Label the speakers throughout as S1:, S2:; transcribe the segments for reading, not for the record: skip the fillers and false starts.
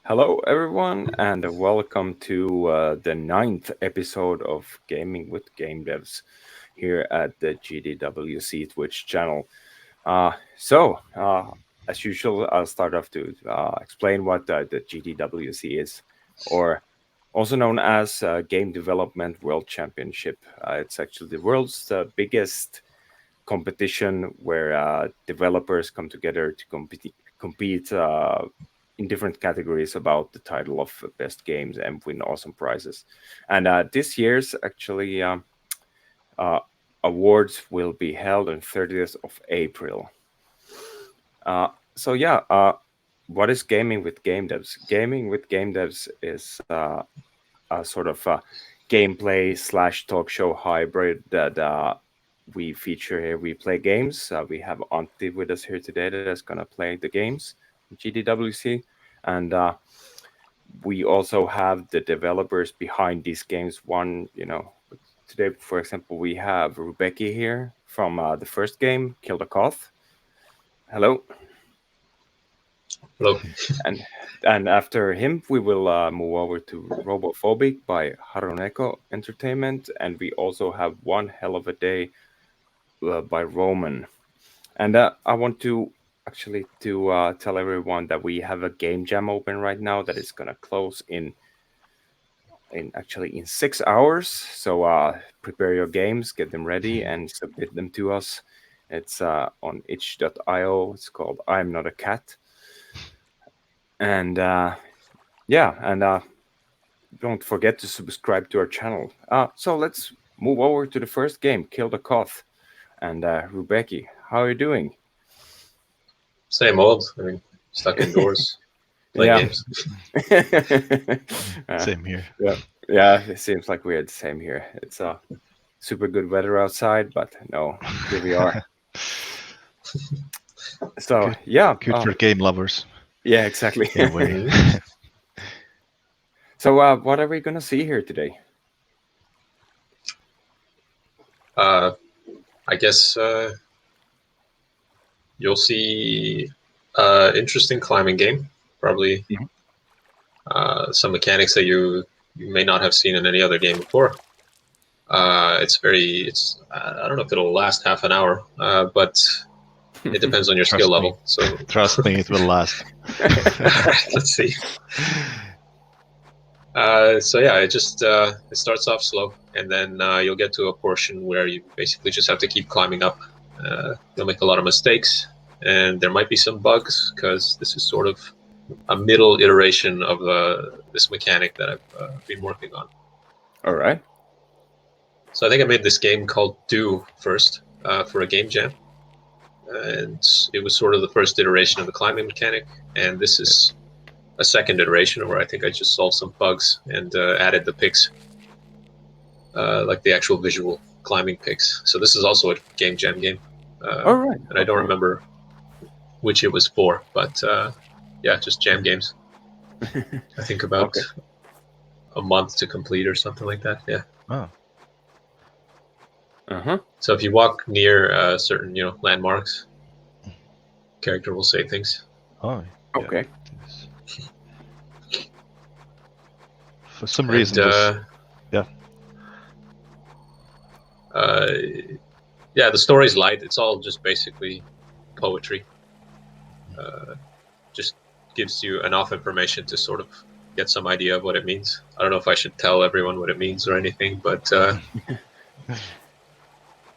S1: Hello, everyone, and welcome to the ninth episode of Gaming with Game Devs here at the GDWC Twitch channel. Uh, so, uh, as usual, I'll start off to explain what the GDWC is, or also known as Game Development World Championship. It's actually the world's biggest competition where developers come together to compete in different categories about the title of best games and win awesome prizes. And this year's actually uh, awards will be held on 30th of April. So yeah, what is gaming with game devs? Gaming with game devs is a sort of gameplay slash talk show hybrid that we feature here. We play games. We have Antti with us here today that's gonna play the games in GDWC, and we also have the developers behind these games. Today, for example, we have Rubeki here from the first game, K.O.T.H. Hello.
S2: Hello.
S1: And after him, we will move over to RoboPhobik by Haruneko Entertainment, and we also have One Hell of a Day by Roman. And I want to actually to tell everyone that we have a game jam open right now that is gonna close in 6 hours. So prepare your games, get them ready, and submit them to us. It's on itch.io. It's called I'm Not a Cat. And yeah, and don't forget to subscribe to our channel. So let's move over to the first game, Kill the Koth. And Rubeki, how are you doing?
S2: Same old. I mean, stuck indoors, playing
S1: Yeah.
S2: games.
S3: Same here.
S1: Yeah, it seems like we had the same here. It's super good weather outside, but no, here we are. So
S3: Good.
S1: yeah,
S3: Good for game lovers.
S1: yeah, exactly.
S3: In a way.
S1: So what are we gonna see here today?
S2: I guess you'll see interesting climbing game. Probably some mechanics that you may not have seen in any other game before. It's I don't know if it'll last half an hour, but it depends on your skill level. So
S3: trust me, it will last.
S2: Let's see. So yeah, it starts off slow, and then you'll get to a portion where you basically just have to keep climbing up. You'll make a lot of mistakes, and there might be some bugs because this is sort of a middle iteration of this mechanic that I've been working on.
S1: All right.
S2: So I think I made this game called Do first for a game jam, and it was sort of the first iteration of the climbing mechanic, and this is a second iteration where I think I just solved some bugs and added the picks, like the actual visual climbing picks. So this is also a game jam game.
S1: All right.
S2: And I don't remember which it was for, but yeah, just jam games. I think about a month to complete or something like that. Yeah.
S3: Oh.
S2: So if you walk near certain, landmarks, character will say things.
S3: Oh. Yeah.
S1: Okay.
S3: For some reason,
S2: yeah, the story's light. It's all just basically poetry. Just gives you enough information to sort of get some idea of what it means. I don't know if I should tell everyone what it means or anything, but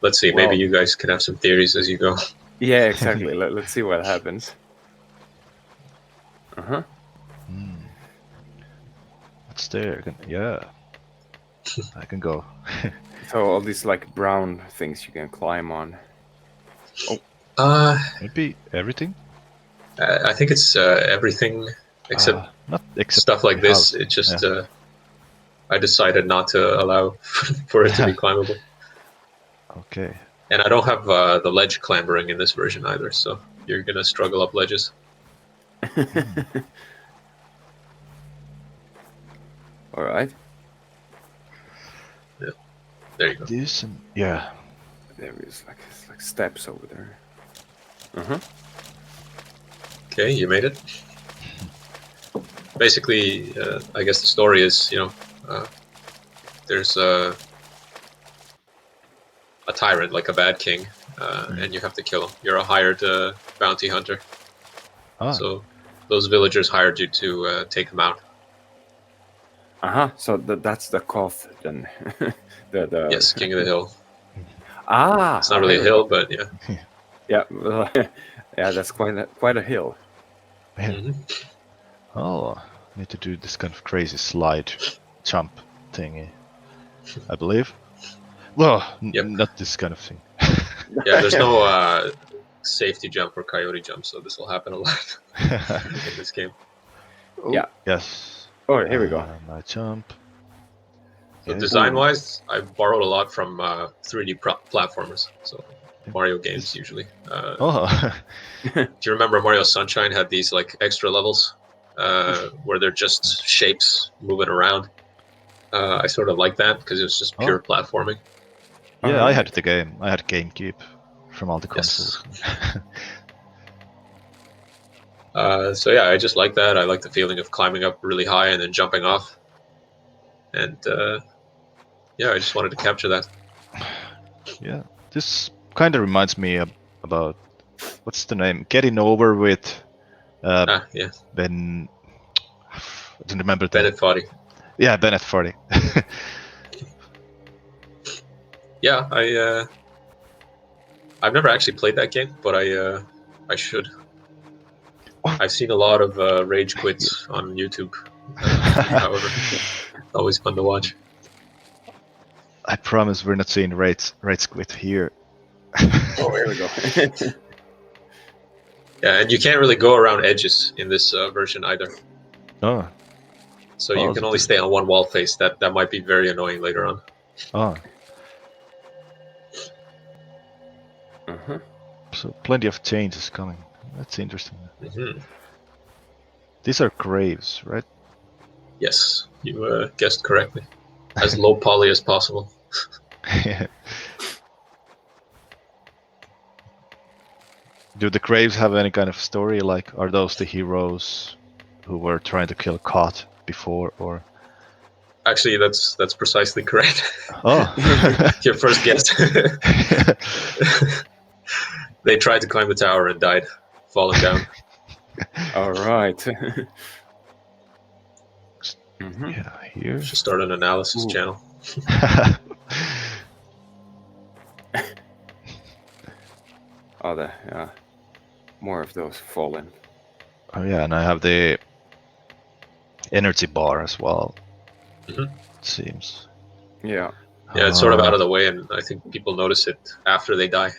S2: let's see. Maybe you guys can have some theories as you go.
S1: Yeah, exactly. Let's see what happens.
S3: What's there? Yeah. I can go.
S1: So all these like brown things you can climb on.
S3: Maybe everything?
S2: I think it's everything except stuff like this. It just I decided not to allow for it to be climbable.
S3: Okay.
S2: And I don't have the ledge clambering in this version either, so you're gonna struggle up ledges.
S1: All right.
S2: Yeah. There you go.
S3: Yeah.
S1: There is like steps over there.
S2: Okay, you made it. basically, I guess the story is, there's a tyrant, like a bad king, and you have to kill him. You're a hired bounty hunter.
S3: Ah,
S2: So those villagers hired you to take him out.
S1: So that's the Koth then. the
S2: Yes, King of the Hill. It's not really
S1: here
S2: a
S1: we
S2: hill,
S1: go.
S2: but yeah.
S1: Yeah, well, yeah, that's quite a hill.
S3: yeah.
S2: Mhm.
S3: Oh, need to do this kind of crazy slide jump thingy, I believe. Well,
S2: Yep.
S3: not this kind of thing.
S2: Yeah, there's no safety jump or coyote jump, so this will happen a lot in this game.
S3: Oh,
S1: Yeah.
S3: yes.
S1: Oh, here we go.
S3: I jump.
S2: So
S3: Yeah.
S2: design-wise, I borrowed a lot from 3D platformers. So Mario games usually.
S3: Oh,
S2: Do you remember Mario Sunshine had these like extra levels where they're just shapes moving around? I sort of like that because it was just pure platforming.
S3: yeah. I
S1: Alright.
S3: had the game. I had GameCube from all the
S2: Yes.
S3: consoles.
S2: So yeah, I just like that. I like the feeling of climbing up really high and then jumping off. And yeah, I just wanted to capture that.
S3: Yeah, this kind of reminds me about what's the name? Getting Over with
S2: Yeah,
S3: Ben. I don't remember the.
S2: Bennett Foddy.
S3: Yeah, Bennett 40.
S2: Yeah, I've never actually played that game, but I should. I've seen a lot of rage quits on YouTube. However, always fun to watch.
S3: I promise we're not seeing rates quit here.
S1: Oh, here we go.
S2: Yeah, and you can't really go around edges in this version either.
S3: Oh,
S2: So you
S3: Oh,
S2: can
S3: so
S2: only
S3: this-
S2: stay on one wall face. That might be very annoying later on.
S3: oh,
S1: Uh-huh.
S3: so plenty of changes coming. That's interesting.
S2: Hmm.
S3: These are graves, right?
S2: Yes, you guessed correctly. As low poly as possible.
S3: Do the graves have any kind of story? Like, are those the heroes who were trying to kill K.O.T.H before, or?
S2: Actually, that's precisely correct.
S3: Oh,
S2: Your first guess. They tried to climb the tower and died, falling down.
S1: All right. Mhm.
S3: yeah, here.
S2: Should start an analysis
S1: Ooh.
S2: channel.
S1: Oh, more of those fallen.
S3: Oh yeah, and I have the energy bar as well.
S2: Mhm.
S3: It seems.
S1: Yeah.
S2: Yeah, it's sort of out of the way, and I think people notice it after they die.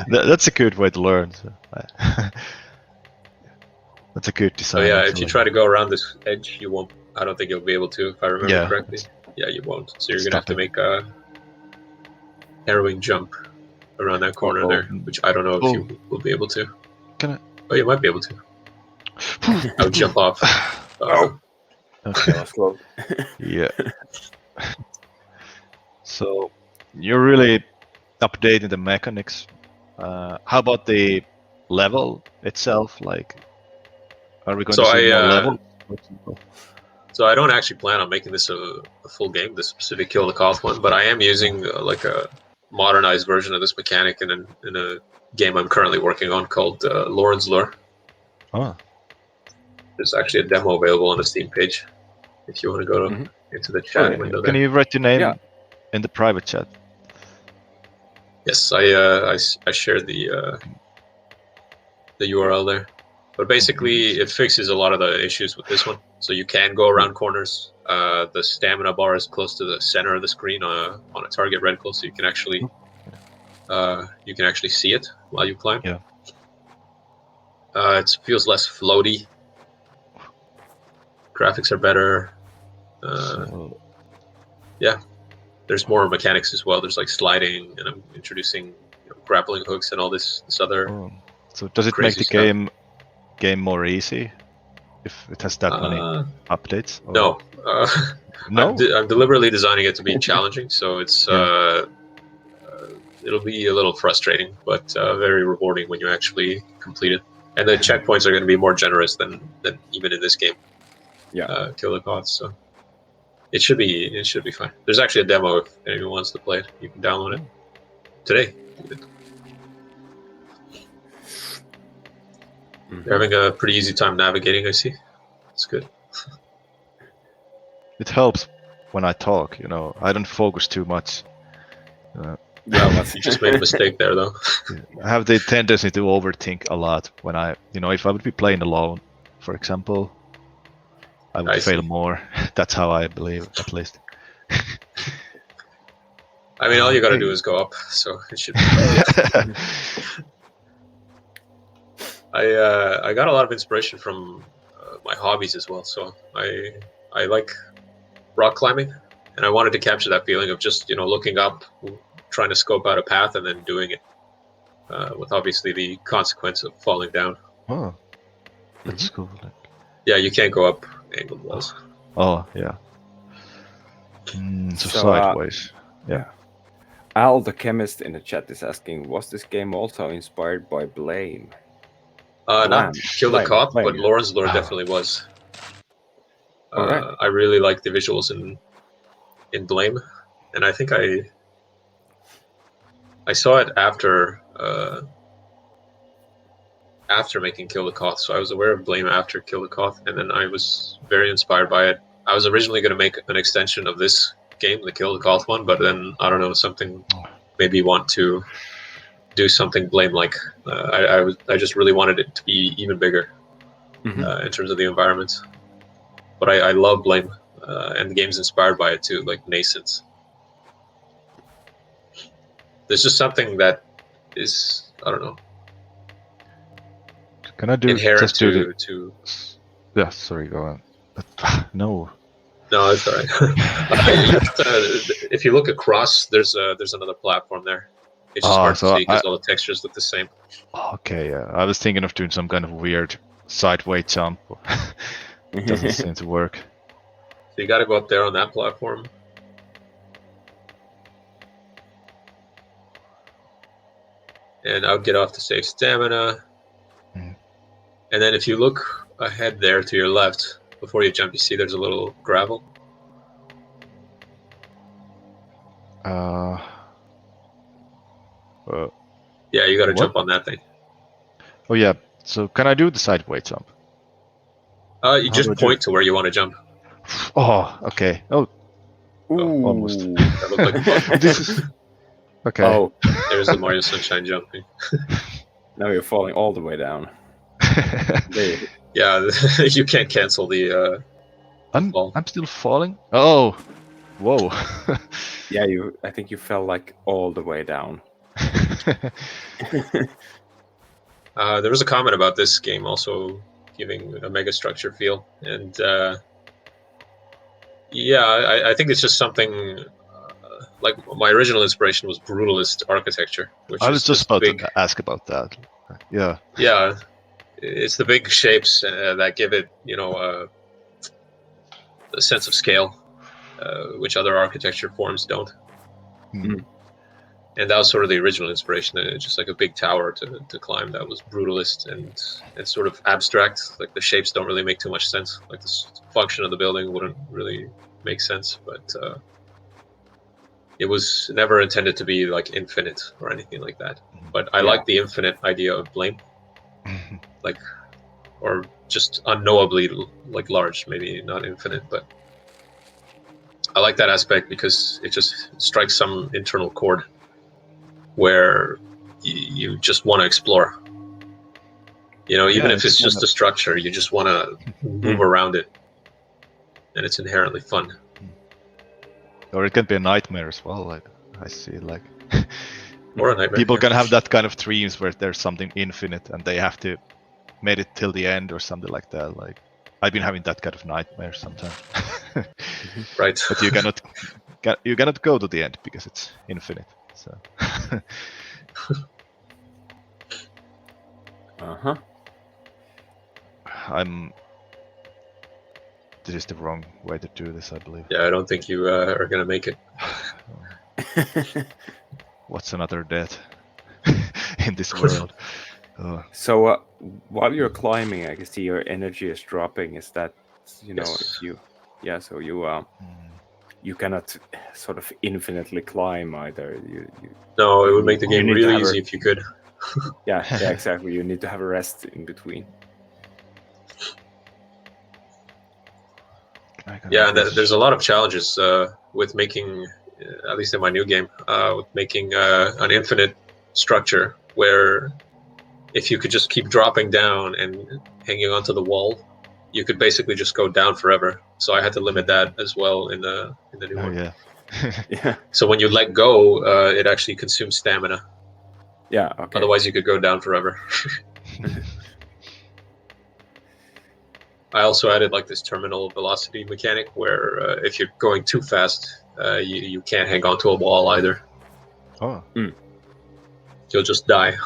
S3: That's a good way to learn. So. That's a good design.
S2: So yeah, if
S3: actually.
S2: you try to go around this edge, you won't. I don't think you'll be able to, if I remember
S3: Yeah,
S2: correctly. Yeah, you won't. So you're
S3: it's
S2: gonna have to
S3: stopping.
S2: make a harrowing jump around that corner
S1: Uh-oh.
S2: there, which I don't know if you will be able to.
S3: Can I?
S2: Oh, you might be able to. I would jump off.
S1: Oh.
S3: Okay.
S1: That was close.
S3: Yeah. So you're really updating the mechanics. How about the level itself? Like, are we going
S2: So
S3: to see more
S2: I
S3: level?
S2: so I don't actually plan on making this a full game, this specific Kill the Koth one, but I am using like a modernized version of this mechanic in a game I'm currently working on called Lauren's Lure.
S3: Oh,
S2: There's actually a demo available on the Steam page if you want to go
S1: Mhm.
S2: into the chat
S1: yeah.
S2: window
S3: can
S2: there.
S3: you write your name
S1: Yeah.
S3: in the private chat?
S2: Yes, I shared the URL there. But basically, it fixes a lot of the issues with this one. So you can go around corners. The stamina bar is close to the center of the screen on a target reticle, so you can actually see it while you climb.
S3: Yeah.
S2: It feels less floaty. Graphics are better.
S3: So,
S2: Yeah, there's more mechanics as well. There's like sliding, and I'm introducing grappling hooks and all this other.
S3: oh. So does it make
S2: Crazy
S3: the
S2: stuff.
S3: game more easy if it has that many updates? Or?
S2: No,
S3: No.
S2: I'm deliberately designing it to be challenging, so it's
S3: Yeah.
S2: It'll be a little frustrating, but very rewarding when you actually complete it. And the checkpoints are going to be more generous than even in this game.
S1: Yeah.
S2: Kill the K.O.T.H. So it should be fine. There's actually a demo if anyone wants to play it. You can download it today. Even. You're having a pretty easy time navigating. I see. It's good.
S3: It helps when I talk. You know, I don't focus too much.
S1: Yeah,
S2: You just made a mistake there, though.
S3: I have the tendency to overthink a lot when if I would be playing alone, for example, I would
S2: I
S3: fail
S2: see.
S3: more. That's how I believe, at least.
S2: I mean, all you got to
S3: Okay.
S2: do is go up, so it should be. I got a lot of inspiration from my hobbies as well. So I like rock climbing, and I wanted to capture that feeling of just looking up, trying to scope out a path, and then doing it, with obviously the consequence of falling down.
S3: Oh, that's cool.
S2: Yeah, you can't go up angled walls.
S3: Oh, yeah. So
S1: So,
S3: sideways. Yeah.
S1: Al the chemist in the chat is asking, was this game also inspired by Blame?
S2: Not Kill the K.O.T.H, but
S1: Blame.
S2: Lauren's Lore definitely was.
S1: All right.
S2: I really like the visuals in Blame, and I think I saw it after making Kill the K.O.T.H, so I was aware of Blame after Kill the K.O.T.H, and then I was very inspired by it. I was originally going to make an extension of this game, the Kill the K.O.T.H one, but then I don't know, something made me want to do something Blame-like. I just really wanted it to be even bigger in terms of the environments. But I love Blame, and the game's inspired by it too, like Nascent. There's just something that is, I don't know,
S3: Can I do
S2: inherent
S3: just do the?
S2: to.
S3: Yeah, sorry, go on. But no.
S2: No, it's all right. If you look across, there's another platform there. It's just hard to
S3: so
S2: see because all the textures look the same.
S3: Okay, yeah. I was thinking of doing some kind of weird sideways jump. Doesn't seem to work.
S2: So you got to go up there on that platform. And I'll get off to save stamina.
S3: Mm.
S2: And then if you look ahead there to your left, before you jump, you see there's a little gravel. Yeah, you got to jump on that thing.
S3: Oh yeah. So can I do the sideways jump?
S2: You just point to where you want to jump.
S3: Oh, okay. Oh, almost.
S2: That looked like a bug.
S3: This is okay.
S1: Oh,
S2: There's the Mario Sunshine jumping.
S1: now you're falling all the way down.
S2: Yeah, you can't cancel the.
S3: I'm still falling. Oh, whoa.
S1: Yeah, I think you fell like all the way down.
S2: There was a comment about this game also giving a mega structure feel, and yeah, I think it's just something like my original inspiration was brutalist architecture, which
S3: I was
S2: is
S3: just about
S2: big,
S3: to ask about that. Yeah.
S2: Yeah, it's the big shapes that give it, a sense of scale, which other architecture forms don't.
S3: Mm.
S2: And that was sort of the original inspiration, just like a big tower to climb that was brutalist and sort of abstract. Like the shapes don't really make too much sense. Like the function of the building wouldn't really make sense, but it was never intended to be like infinite or anything like that. But I like the infinite idea of Blame, like, or just unknowably like large, maybe not infinite, but I like that aspect because it just strikes some internal chord where you just want to explore. Even if it's just a structure, you just want to move around it, and it's inherently fun.
S3: Or it can be a nightmare as well. Like I see, like
S2: or a nightmare.
S3: People can have that kind of dreams where there's something infinite and they have to make it till the end or something like that. Like I've been having that kind of nightmare sometimes.
S2: Right.
S3: But you cannot go to the end because it's infinite. So. This is the wrong way to do this, I believe.
S2: Yeah, I don't think you are gonna make it.
S3: What's another death in this world?
S1: So while you're climbing, I can see your energy is dropping. Is that You know,
S2: Yes.
S1: if you, yeah, so
S3: Mm.
S1: you cannot sort of infinitely climb either.
S2: No, it
S1: You
S2: would
S1: need
S2: make the
S1: you
S2: game
S1: need to
S2: really
S1: have
S2: easy
S1: a,
S2: if you could.
S1: yeah, exactly. You need to have a rest in between.
S3: I can
S2: Yeah,
S3: have
S2: and
S3: this.
S2: there's a lot of challenges with making, at least in my new game, with making an infinite structure where if you could just keep dropping down and hanging onto the wall, you could basically just go down forever. So I had to limit that as well in the new
S3: Oh
S2: one.
S3: yeah.
S1: Yeah,
S2: So when you let go, it actually consumes stamina.
S1: yeah, okay.
S2: Otherwise, you could go down forever. I also added like this terminal velocity mechanic where if you're going too fast, you can't hang onto a wall either.
S3: Oh.
S2: You'll just die.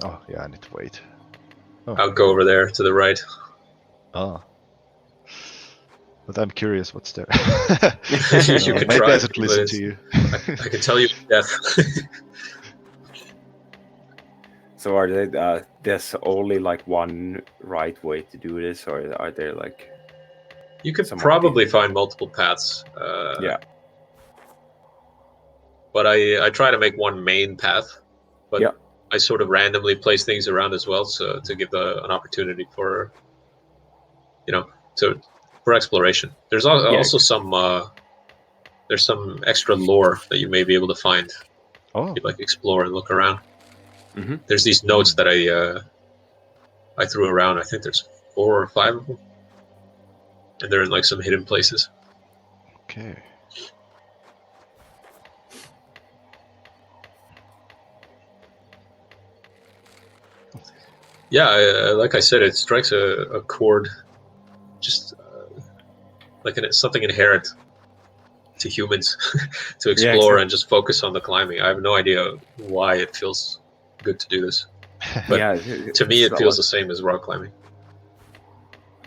S3: Oh yeah, I need to wait.
S2: I'll go over there to the right.
S3: Oh. But I'm curious what's there.
S2: You could
S3: Maybe
S2: try,
S3: I should
S2: but
S3: listen to you.
S2: I can tell you death.
S1: So are they? There's only like one right way to do this, or are there like?
S2: You could
S1: Some of
S2: probably find multiple paths.
S1: Yeah.
S2: But I try to make one main path, but
S1: Yeah.
S2: I sort of randomly place things around as well, so to give an opportunity for to for exploration. There's also some there's some extra lore that you may be able to find if
S3: Oh.
S2: you like explore and look around.
S1: Mm-hmm.
S2: There's these notes that I threw around. I think there's 4 or 5 of them, and they're in like some hidden places.
S3: Okay.
S2: Yeah, like I said, it strikes a chord, just like something inherent to humans to explore
S1: exactly.
S2: and just focus on the climbing. I have no idea why it feels good to do this, but
S1: Yeah.
S2: to me,
S1: It's
S2: it feels the same as rock climbing.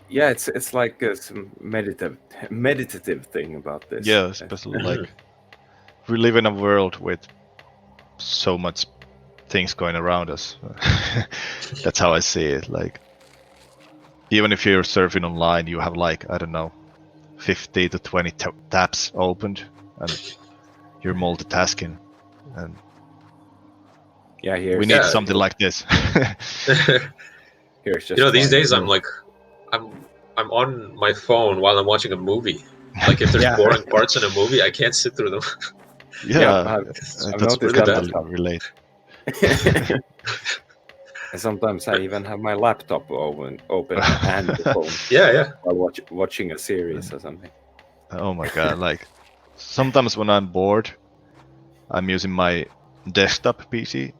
S1: Yeah, it's like some meditative thing about this.
S3: Yeah, especially like we live in a world with so much things going around us. That's how I see it. Like even if you're surfing online, you have like, I don't know, 50 to 20 tabs opened and you're multitasking, and
S1: Yeah,
S3: we
S1: here's
S3: need
S2: Yeah.
S3: something like this.
S1: here's just
S2: These
S1: like,
S2: days I'm like, I'm on my phone while I'm watching a movie. Like if there's
S1: Yeah.
S2: boring parts in a movie, I can't sit through them.
S3: Yeah,
S1: I've
S3: that's
S1: noticed
S2: really
S3: kind
S2: bad.
S3: of relate.
S1: And sometimes I even have my laptop open and the phone
S2: Yeah.
S1: while watching a series or something.
S3: Oh my god, like sometimes when I'm bored, I'm using my desktop PC.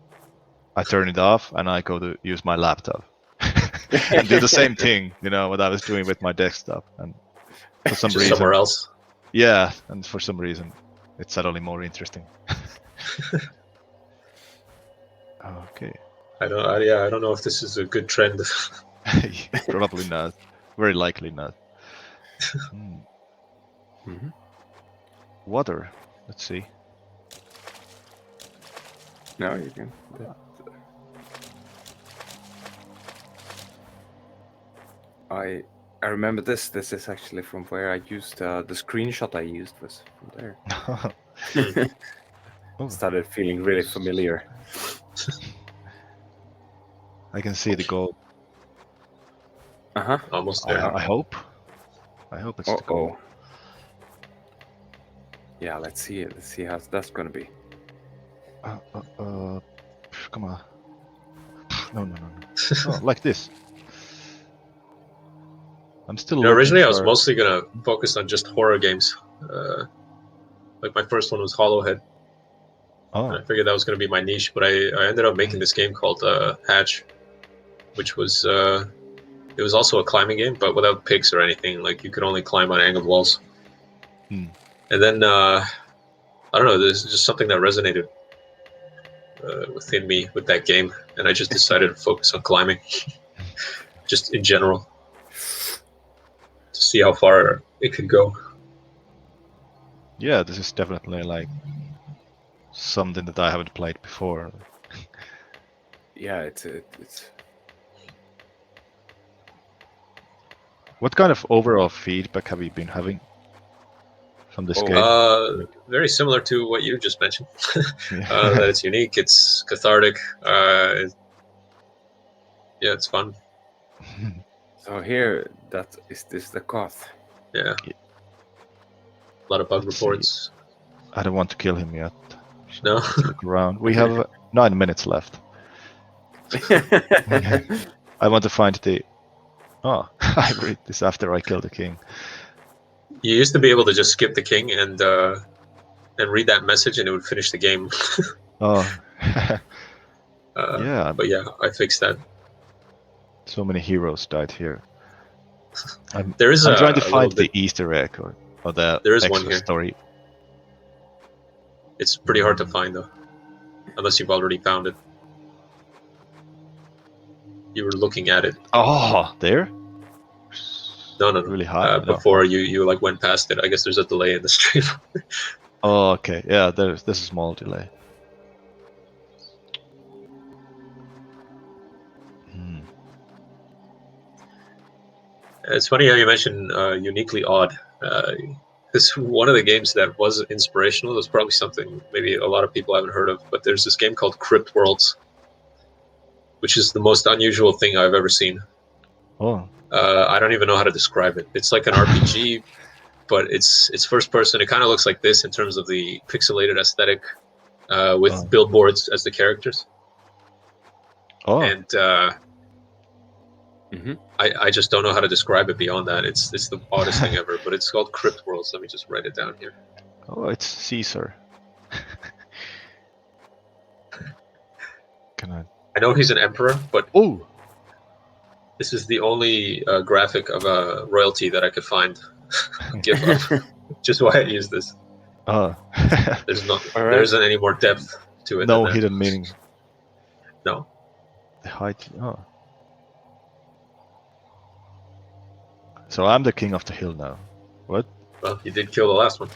S3: I turn it off and I go to use my laptop and do the same thing, what I was doing with my desktop. And for some
S2: Just
S3: reason,
S2: somewhere else.
S3: yeah, and for some reason, it's suddenly more interesting. Okay.
S2: I don't know if this is a good trend.
S3: Probably not. Very likely not.
S1: Mm-hmm.
S3: Water. Let's see.
S1: No, you can. I remember this. This is actually from where I used the screenshot I used was from there.
S3: Oh,
S1: Started feeling really familiar.
S3: I can see the goal.
S2: Almost there.
S3: I hope. I hope it's the goal.
S1: Yeah, let's see it. Let's see how that's gonna be.
S3: Come on. No. Oh, like this. I'm still looking
S2: Originally,
S3: for...
S2: I was mostly gonna focus on just horror games. Like my first one was Hollowhead.
S3: Oh.
S2: And I figured that was gonna be my niche, but I ended up making this game called Hatch, which was it was also a climbing game, but without picks or anything. Like you could only climb on angled walls. And then I don't know. There's just something that resonated within me with that game, and I just decided to focus on climbing, just in general, to see how far it could go.
S3: Yeah, this is definitely like something that I haven't played before.
S1: Yeah, it's
S3: What kind of overall feedback have you been having from this
S1: Oh.
S3: game?
S2: Very similar to what you just mentioned.
S3: Yeah.
S2: That it's unique, it's cathartic. Yeah, it's fun.
S1: so here. That is this the K.O.T.H.
S2: Yeah, a lot of bug
S3: Let's see.
S2: reports.
S3: I don't want to kill him yet. So
S2: No?
S3: let's look around. We have 9 minutes left. I want to find the. Oh, I read this after I kill the king.
S2: You used to be able to just skip the king and read that message, and it would finish the game.
S3: Oh, yeah.
S2: But yeah, I fixed that.
S3: So many heroes died here. I'm
S2: There is
S3: trying to
S2: a
S3: find
S2: little
S3: the
S2: bit.
S3: Easter egg or the
S2: There is one
S3: extra
S2: here.
S3: story.
S2: It's pretty hard to find though, unless you've already found it. You were looking at it.
S3: Oh, there?
S2: No.
S3: Really high. No.
S2: Before you like went past it. I guess there's a delay in the stream.
S3: Oh, okay. Yeah, there's a small delay. Hmm.
S2: It's funny how you mentioned uniquely odd. This one of the games that was inspirational. It was probably something maybe a lot of people haven't heard of. But there's this game called Crypt Worlds, which is the most unusual thing I've ever seen.
S3: Oh.
S2: I don't even know how to describe it. It's like an RPG, but it's first person. It kind of looks like this in terms of the pixelated aesthetic, with billboards as the characters.
S3: Oh.
S2: And I just don't know how to describe it beyond that. It's the oddest thing ever. But it's called Crypt Worlds. Let me just write it down here.
S3: Oh, it's Caesar. Can I?
S2: I know he's an emperor, but
S3: Oh.
S2: this is the only graphic of a royalty that I could find. Give up. Just why I use this.
S3: Oh.
S2: There's not.
S1: All right.
S2: There isn't any more depth to it.
S3: No
S2: than that.
S3: hidden meaning.
S2: No.
S3: The height. Oh. So I'm the king of the hill now. What?
S2: Well, you did kill the last one.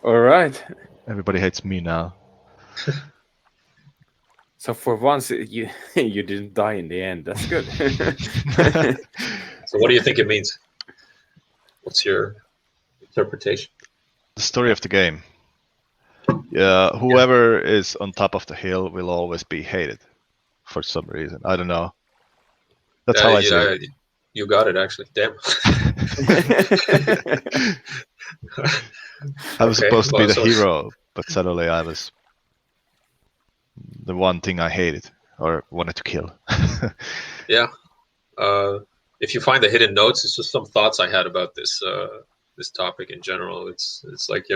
S1: All right.
S3: Everybody hates me now.
S1: So for once, you you didn't die in the end. That's good.
S2: So what do you think it means? What's your interpretation?
S3: The story of the game. Yeah, whoever is on top of the hill will always be hated for some reason. I don't know. That's how I see it.
S2: You got it, actually. Damn.
S3: I was supposed to be the
S2: so-
S3: hero, but suddenly I was the one thing I hated or wanted to kill.
S2: Yeah. If you find the hidden notes, it's just some thoughts I had about this this topic in general. It's like,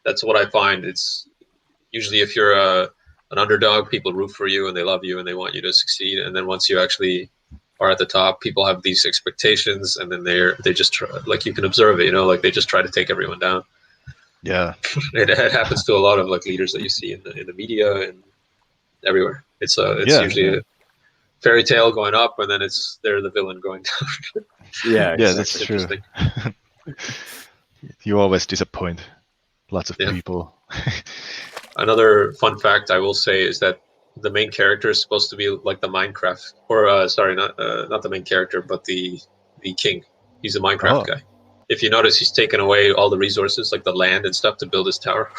S2: that's what I find. It's usually if you're an underdog, people root for you and they love you and they want you to succeed. And then once you actually are at the top, people have these expectations, and then they just try, like, you can observe it, like they just try to take everyone down.
S3: Yeah.
S2: It happens to a lot of like leaders that you see in the media and everywhere. It's usually a fairy tale going up, and then they're the villain going down.
S1: Yeah,
S3: Yeah, that's true. You always disappoint lots of people.
S2: Another fun fact I will say is that the main character is supposed to be like the Minecraft, or sorry, not the main character, but the king. He's a Minecraft guy. If you notice, he's taken away all the resources, like the land and stuff, to build his tower,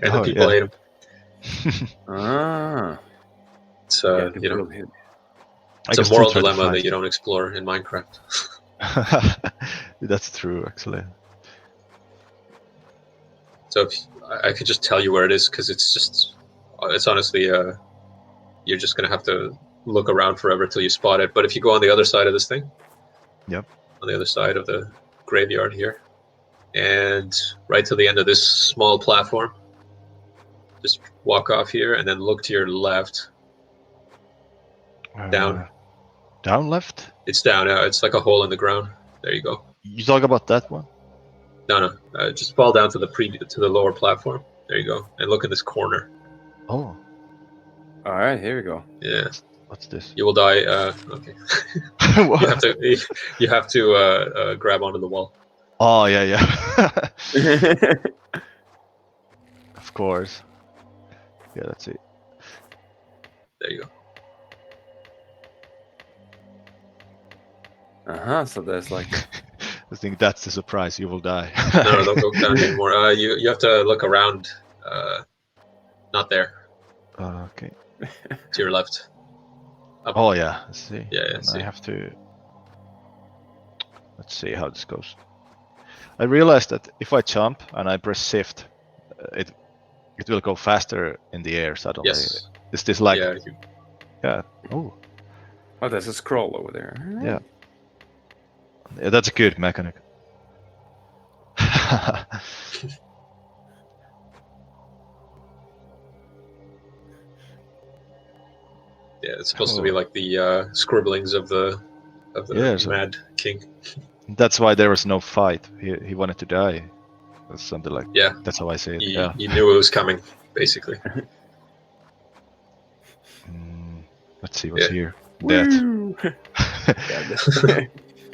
S2: and the people hate him. It's it's a moral dilemma that you don't explore in Minecraft.
S3: That's true, actually.
S2: So if I could just tell you where it is, because it's honestly, you're just gonna have to look around forever till you spot it. But if you go on the other side of this thing, on the other side of the graveyard here, and right to the end of this small platform, just walk off here and then look to your left. Down.
S3: Down left?
S2: It's down. It's like a hole in the ground. There you go.
S3: You talk about that one?
S2: No. Just fall down to the lower platform. There you go. And look in this corner.
S3: Oh.
S1: All right, here we go.
S2: Yeah.
S3: What's this?
S2: You will die. Okay. you have to grab onto the wall.
S3: Oh, yeah. Of course. Yeah, that's it.
S2: There you go.
S1: So there's like a.
S3: I think that's the surprise. You will die.
S2: No, don't go down anymore. You have to look around. Not there.
S3: Okay.
S2: To your left. Up.
S3: Oh yeah. Let's see.
S2: Yeah,
S3: And
S2: see.
S3: I have to. Let's see how this goes. I realized that if I jump and I press shift, it will go faster in the air suddenly.
S2: Yes.
S3: Is this like?
S2: Yeah.
S3: Yeah. Oh.
S1: Oh, there's a scroll over there.
S3: Yeah. Yeah, that's a good mechanic.
S2: Yeah, it's supposed to be like the scribblings of the Mad King.
S3: That's why there was no fight. He wanted to die. That's something like.
S2: Yeah.
S3: That's how I say it.
S2: He knew it was coming, basically.
S3: Let's see what's here. Death.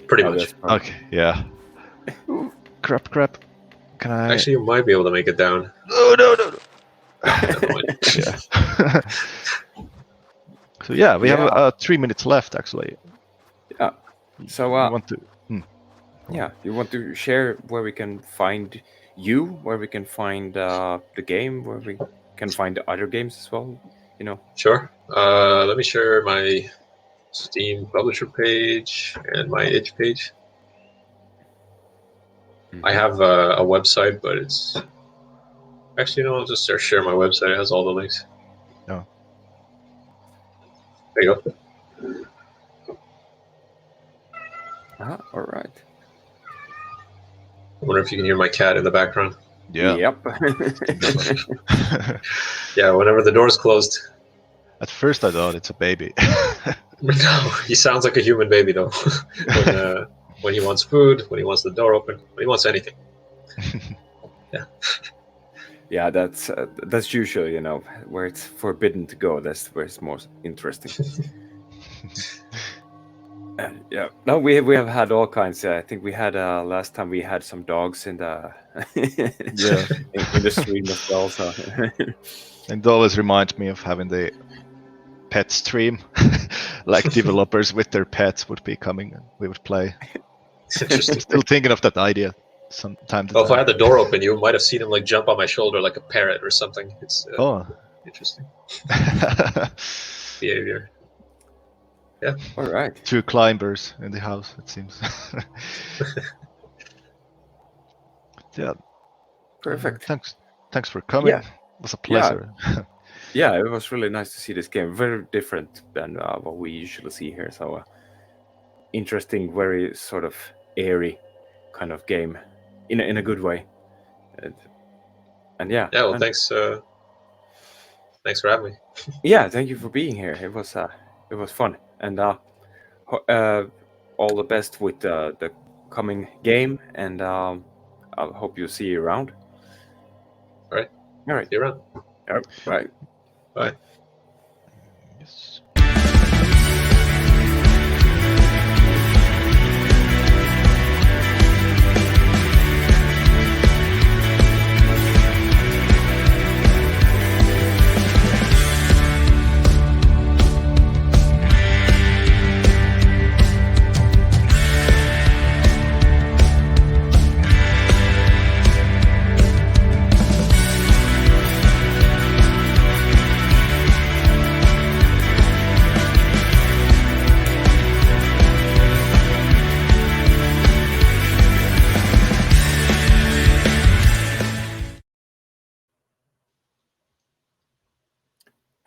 S2: Pretty much.
S3: Okay. Yeah. Crap. Can I?
S2: Actually, you might be able to make it down.
S3: No.
S2: Never mind.
S3: Yeah. So yeah, we have 3 minutes left actually.
S1: Yeah. So
S3: you want to?
S1: Yeah, you want to share where we can find you, where we can find the game, where we can find the other games as well. You know.
S2: Sure. Let me share my Steam publisher page and my itch page. I have a website, but it's actually no. I'll just share my website. It has all the links.
S3: Oh.
S2: There you go.
S1: All right.
S2: I wonder if you can hear my cat in the background.
S3: Yeah.
S1: Yep.
S2: Yeah. Whenever the door's closed.
S3: At first, I thought it's a baby.
S2: No, he sounds like a human baby though. When he wants food, when he wants the door open, when he wants anything. Yeah.
S1: Yeah, that's usually, you know, where it's forbidden to go. That's where it's most interesting. Yeah. No, we have had all kinds. I think we had last time we had some dogs in the in the stream as well. So.
S3: And it always reminds me of having the pet stream, like developers with their pets would be coming and we would play.
S2: Interesting.
S3: Still thinking of that idea sometime.
S2: Well, if I had the door open, you might have seen him like jump on my shoulder like a parrot or something. It's interesting behavior. Yeah.
S1: All right.
S3: 2 climbers in the house, it seems. Yeah.
S1: Perfect.
S3: Thanks for coming.
S1: Yeah.
S3: It was a pleasure.
S1: Yeah, it was really nice to see this game. Very different than what we usually see here. So interesting, very sort of airy kind of game, in a good way. And yeah.
S2: Yeah. Well, thanks. Thanks for having me.
S1: Yeah, thank you for being here. It was fun, and all the best with the coming game. And I hope you see you around.
S2: All right. See you around.
S1: All right. Bye.
S2: Bye.
S3: Yes.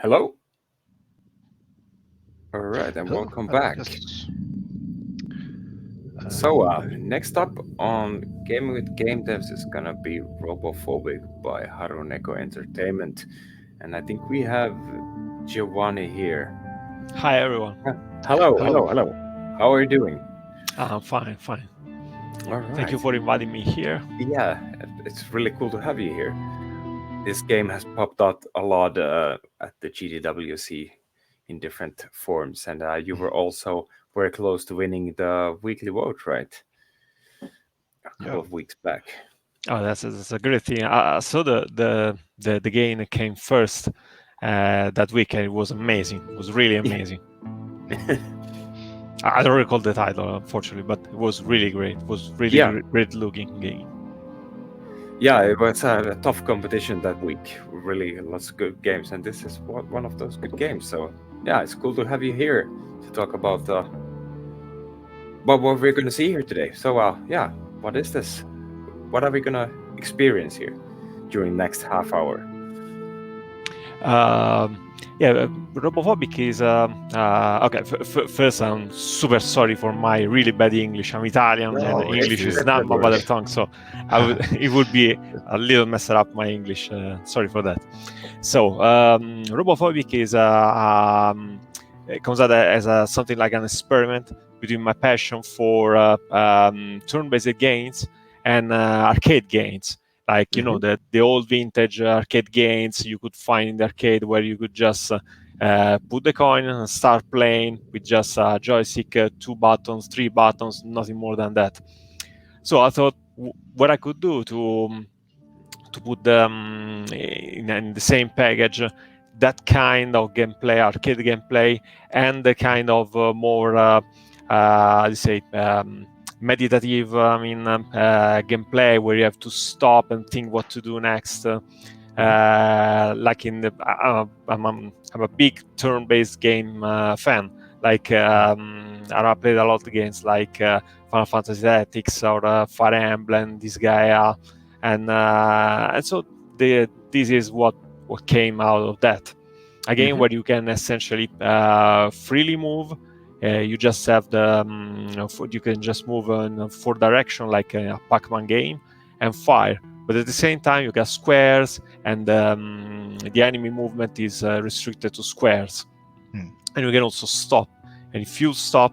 S1: Hello. All right, and welcome back.
S3: Yes.
S1: So next up on Gaming with Game Devs is gonna be RoboPhobik by Haruneko Entertainment, and I think we have Giovanni here.
S4: Hi everyone.
S1: Hello. How are you doing?
S4: I'm fine.
S1: All right.
S4: Thank you for inviting me here.
S1: Yeah, it's really cool to have you here. This game has popped out a lot at the GDWC in different forms, and you were also very close to winning the weekly vote, right? A couple of weeks back.
S4: Oh, that's a great thing. So the game that came first that weekend. It was amazing. It was really amazing. I don't recall the title, unfortunately, but it was really great. It was really
S1: Yeah,
S4: great looking game.
S1: yeah, it was a tough competition that week. Really, lots of good games, and this is one of those good games. So yeah, it's cool to have you here to talk about what we're gonna see here today. So yeah, what is this? What are we gonna experience here during next half hour?
S4: Um, yeah, RoboPhobik is okay. First, I'm super sorry for my really bad English. I'm Italian, and
S1: No,
S3: Thank
S4: English
S3: you.
S4: is
S1: it's
S4: not
S1: not
S4: my
S1: worry.
S4: mother tongue, so it would be a little messed up my English. Sorry for that. So, RoboPhobik is it comes out as something like an experiment between my passion for turn-based games and arcade games. Like, you know, the old vintage arcade games you could find in the arcade where you could just put the coin and start playing with just a joystick, 2 buttons, 3 buttons, nothing more than that. So I thought what I could do to put them in the same package that kind of gameplay, arcade gameplay, and the kind of more say meditative gameplay where you have to stop and think what to do next. Like in the I'm a big turn-based game fan. Like I played a lot of games like Final Fantasy Tactics or Fire Emblem, Disgaea, and so this is what came out of that. A game where you can essentially freely move. You just have you can just move in 4 direction like a Pac-Man game and fire. But at the same time, you got squares, and the enemy movement is restricted to squares.
S3: Hmm.
S4: And you can also stop. And if you stop,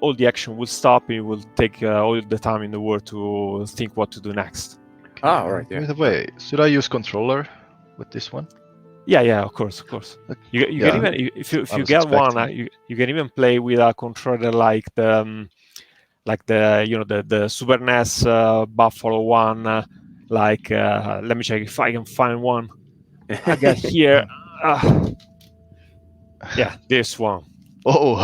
S4: all the action will stop. And you will take all the time in the world to think what to do next.
S1: Ah, all right, yeah.
S3: By the way, should I use controller with this one?
S4: Yeah, of course. You
S3: Yeah,
S4: can even if
S3: I
S4: you
S3: was
S4: get one,
S3: expecting.
S4: you can even play with a controller like the the Super NES Buffalo one. Let me check if I can find one. I got here. Yeah, this one. This one.
S1: Oh,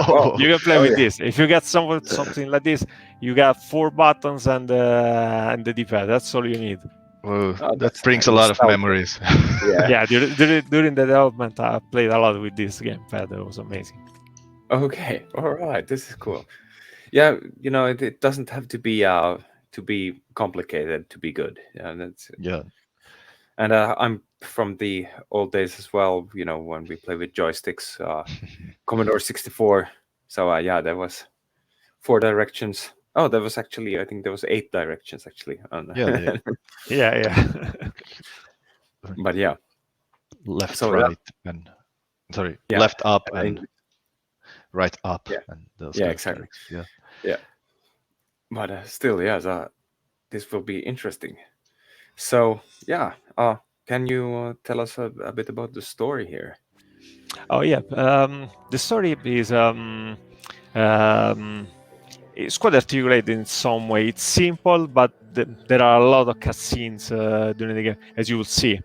S3: Oh,
S4: You can play
S1: oh
S4: with
S1: yeah.
S4: this. If you get something like this, you got 4 buttons and the D-pad. That's all you need.
S3: whoa,
S1: Oh,
S3: that
S1: that's
S3: brings a lot of
S1: nostalgic.
S3: memories.
S1: Yeah.
S4: Yeah, during the development, I played a lot with this gamepad. It was amazing.
S1: Okay. All right. This is cool. Yeah, it doesn't have to be complicated to be good. Yeah, that's
S3: Yeah,
S1: and I'm from the old days as well. When we play with joysticks, Commodore 64. So yeah, there was 4 directions. Oh, there was actually I think there was 8 directions actually.
S3: yeah, yeah.
S4: Yeah.
S1: But yeah,
S3: Left,
S1: so yeah,
S3: right, and sorry,
S1: yeah,
S3: left up
S1: I
S3: and
S1: think
S3: right up,
S1: yeah,
S3: and those
S1: yeah,
S3: kind of
S1: exactly.
S3: characters. Yeah.
S1: Yeah, but still, yeah, this will be interesting. So yeah, can you tell us a bit about the story here?
S4: Oh yeah. The story is um, it's quite articulated in some way. It's simple, but there are a lot of cutscenes during the game, as you will see.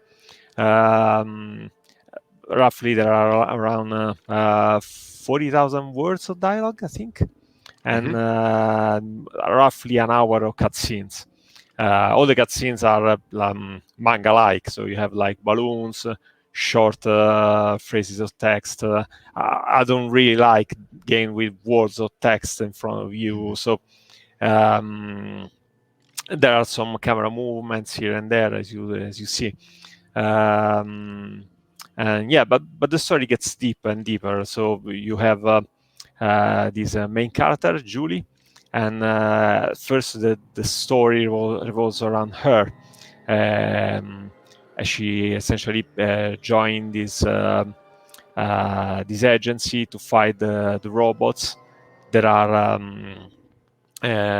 S4: Um, Roughly, there are around 40,000 words of dialogue, I think, and roughly an hour of cutscenes. All the cutscenes are manga-like, so you have like balloons, short phrases of text. I don't really like game with words of text in front of you, so um, there are some camera movements here and there, as you see. And yeah, but the story gets deeper and deeper. So you have this main character, Julie, and first the story revolves around her. As she essentially joined this agency to fight the robots that are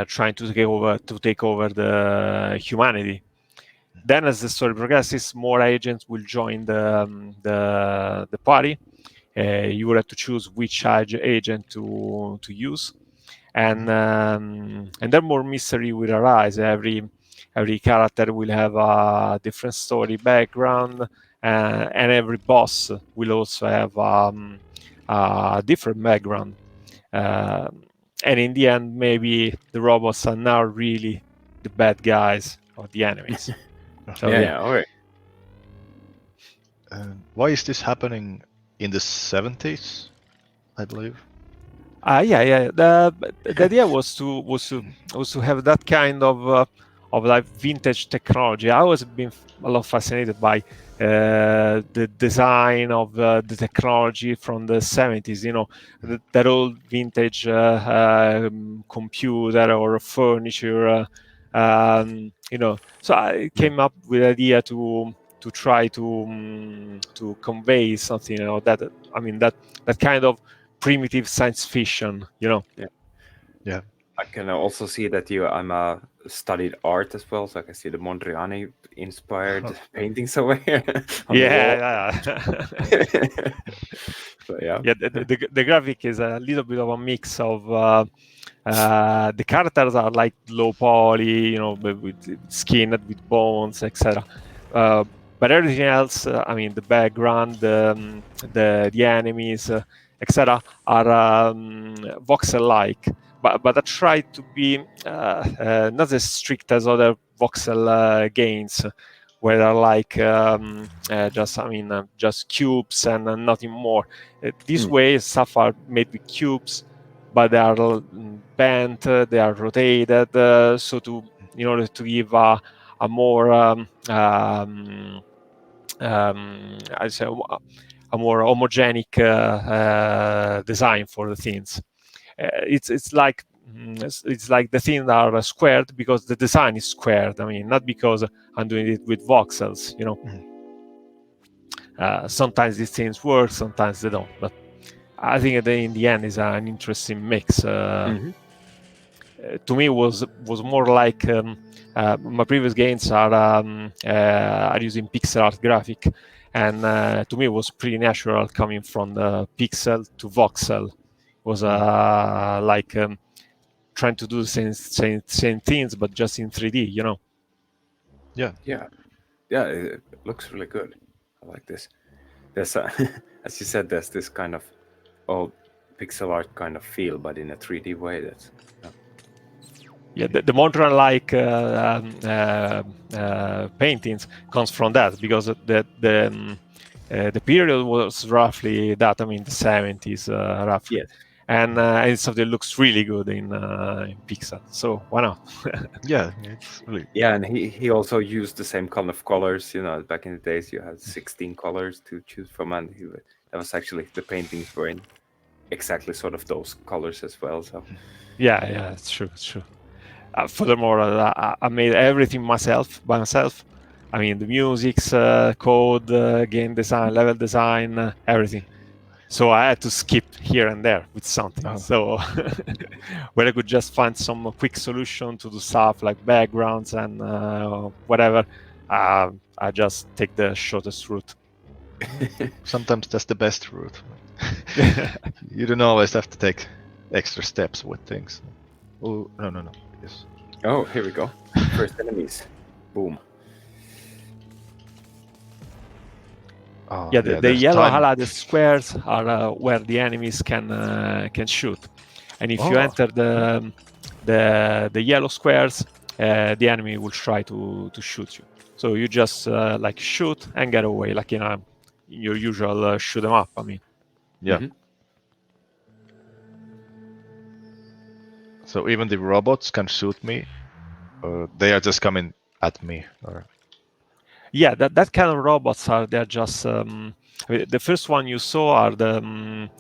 S4: trying to take over the humanity. Then, as the story progresses, more agents will join the party. You will have to choose which agent to use, and then more mystery will arise every character will have a different story background, and every boss will also have a different background. And in the end, maybe the robots are not really the bad guys or the enemies. So
S1: Yeah. All right.
S3: Why is this happening in the 70s? I believe.
S4: yeah. The idea was to have that kind of like vintage technology. I always been a lot fascinated by the design of the technology from the 70s. You know, that old vintage computer or furniture. You know, so I came up with the idea to try to convey something, you know, that I mean that kind of primitive science fiction, you know.
S3: Yeah.
S1: I can also see that I'm studied art as well, so I can see the Mondrian inspired paintings over here on the wall.
S4: Yeah.
S1: So yeah.
S4: Yeah, the graphic is a little bit of a mix of the characters are like low poly, you know, with skin, with bones, etc. But everything else, I mean, the background, the enemies, etc., are voxel-like. But I try to be not as strict as other voxel games, where they're like just cubes and nothing more. This way, stuff are made with cubes, but they are bent, they are rotated, so to in order to give a more I say a more homogenic design for the things. It's like it's like the things are squared because the design is squared. I mean, not because I'm doing it with voxels, you know. Sometimes these things work, sometimes they don't. But I think that in the end is an interesting mix. To me, was more like my previous games are using pixel art graphic, and to me it was pretty natural coming from the pixel to voxel. It was like trying to do the same things, but just in 3D, you know.
S1: Yeah. It looks really good. I like this. There's as you said, there's this kind of old pixel art kind of feel, but in a 3D way. That's
S4: Yeah, the Montreal-like paintings comes from that, because the period was roughly that. I mean, the 70s, roughly.
S1: Yes.
S4: And it's something that looks really good in pixel. So why not?
S3: Yeah, it's really.
S1: Yeah, and he also used the same kind of colors. You know, back in the days, you had 16 colors to choose from, and that was actually the paintings were in exactly sort of those colors as well. So
S4: Yeah, it's true. Furthermore, I made everything by myself. I mean, the music's code, game design, level design, everything. So I had to skip here and there with something.
S3: Oh.
S4: So where I could just find some quick solution to do stuff like backgrounds and whatever, I just take the shortest route.
S3: Sometimes that's the best route. You don't always have to take extra steps with things. Oh, no. Yes.
S1: oh, here we go. First enemies. Boom.
S3: Oh,
S4: Yeah, the
S3: there's
S4: yellow
S3: time.
S4: highlighted squares are where the enemies can shoot, and if you enter the yellow squares, the enemy will try to shoot you. So you just like shoot and get away, like in your usual shoot 'em up. I mean,
S3: Yeah. So even the robots can shoot me, or they are just coming at me, or
S4: yeah, that kind of robots they're just I mean, the first one you saw are the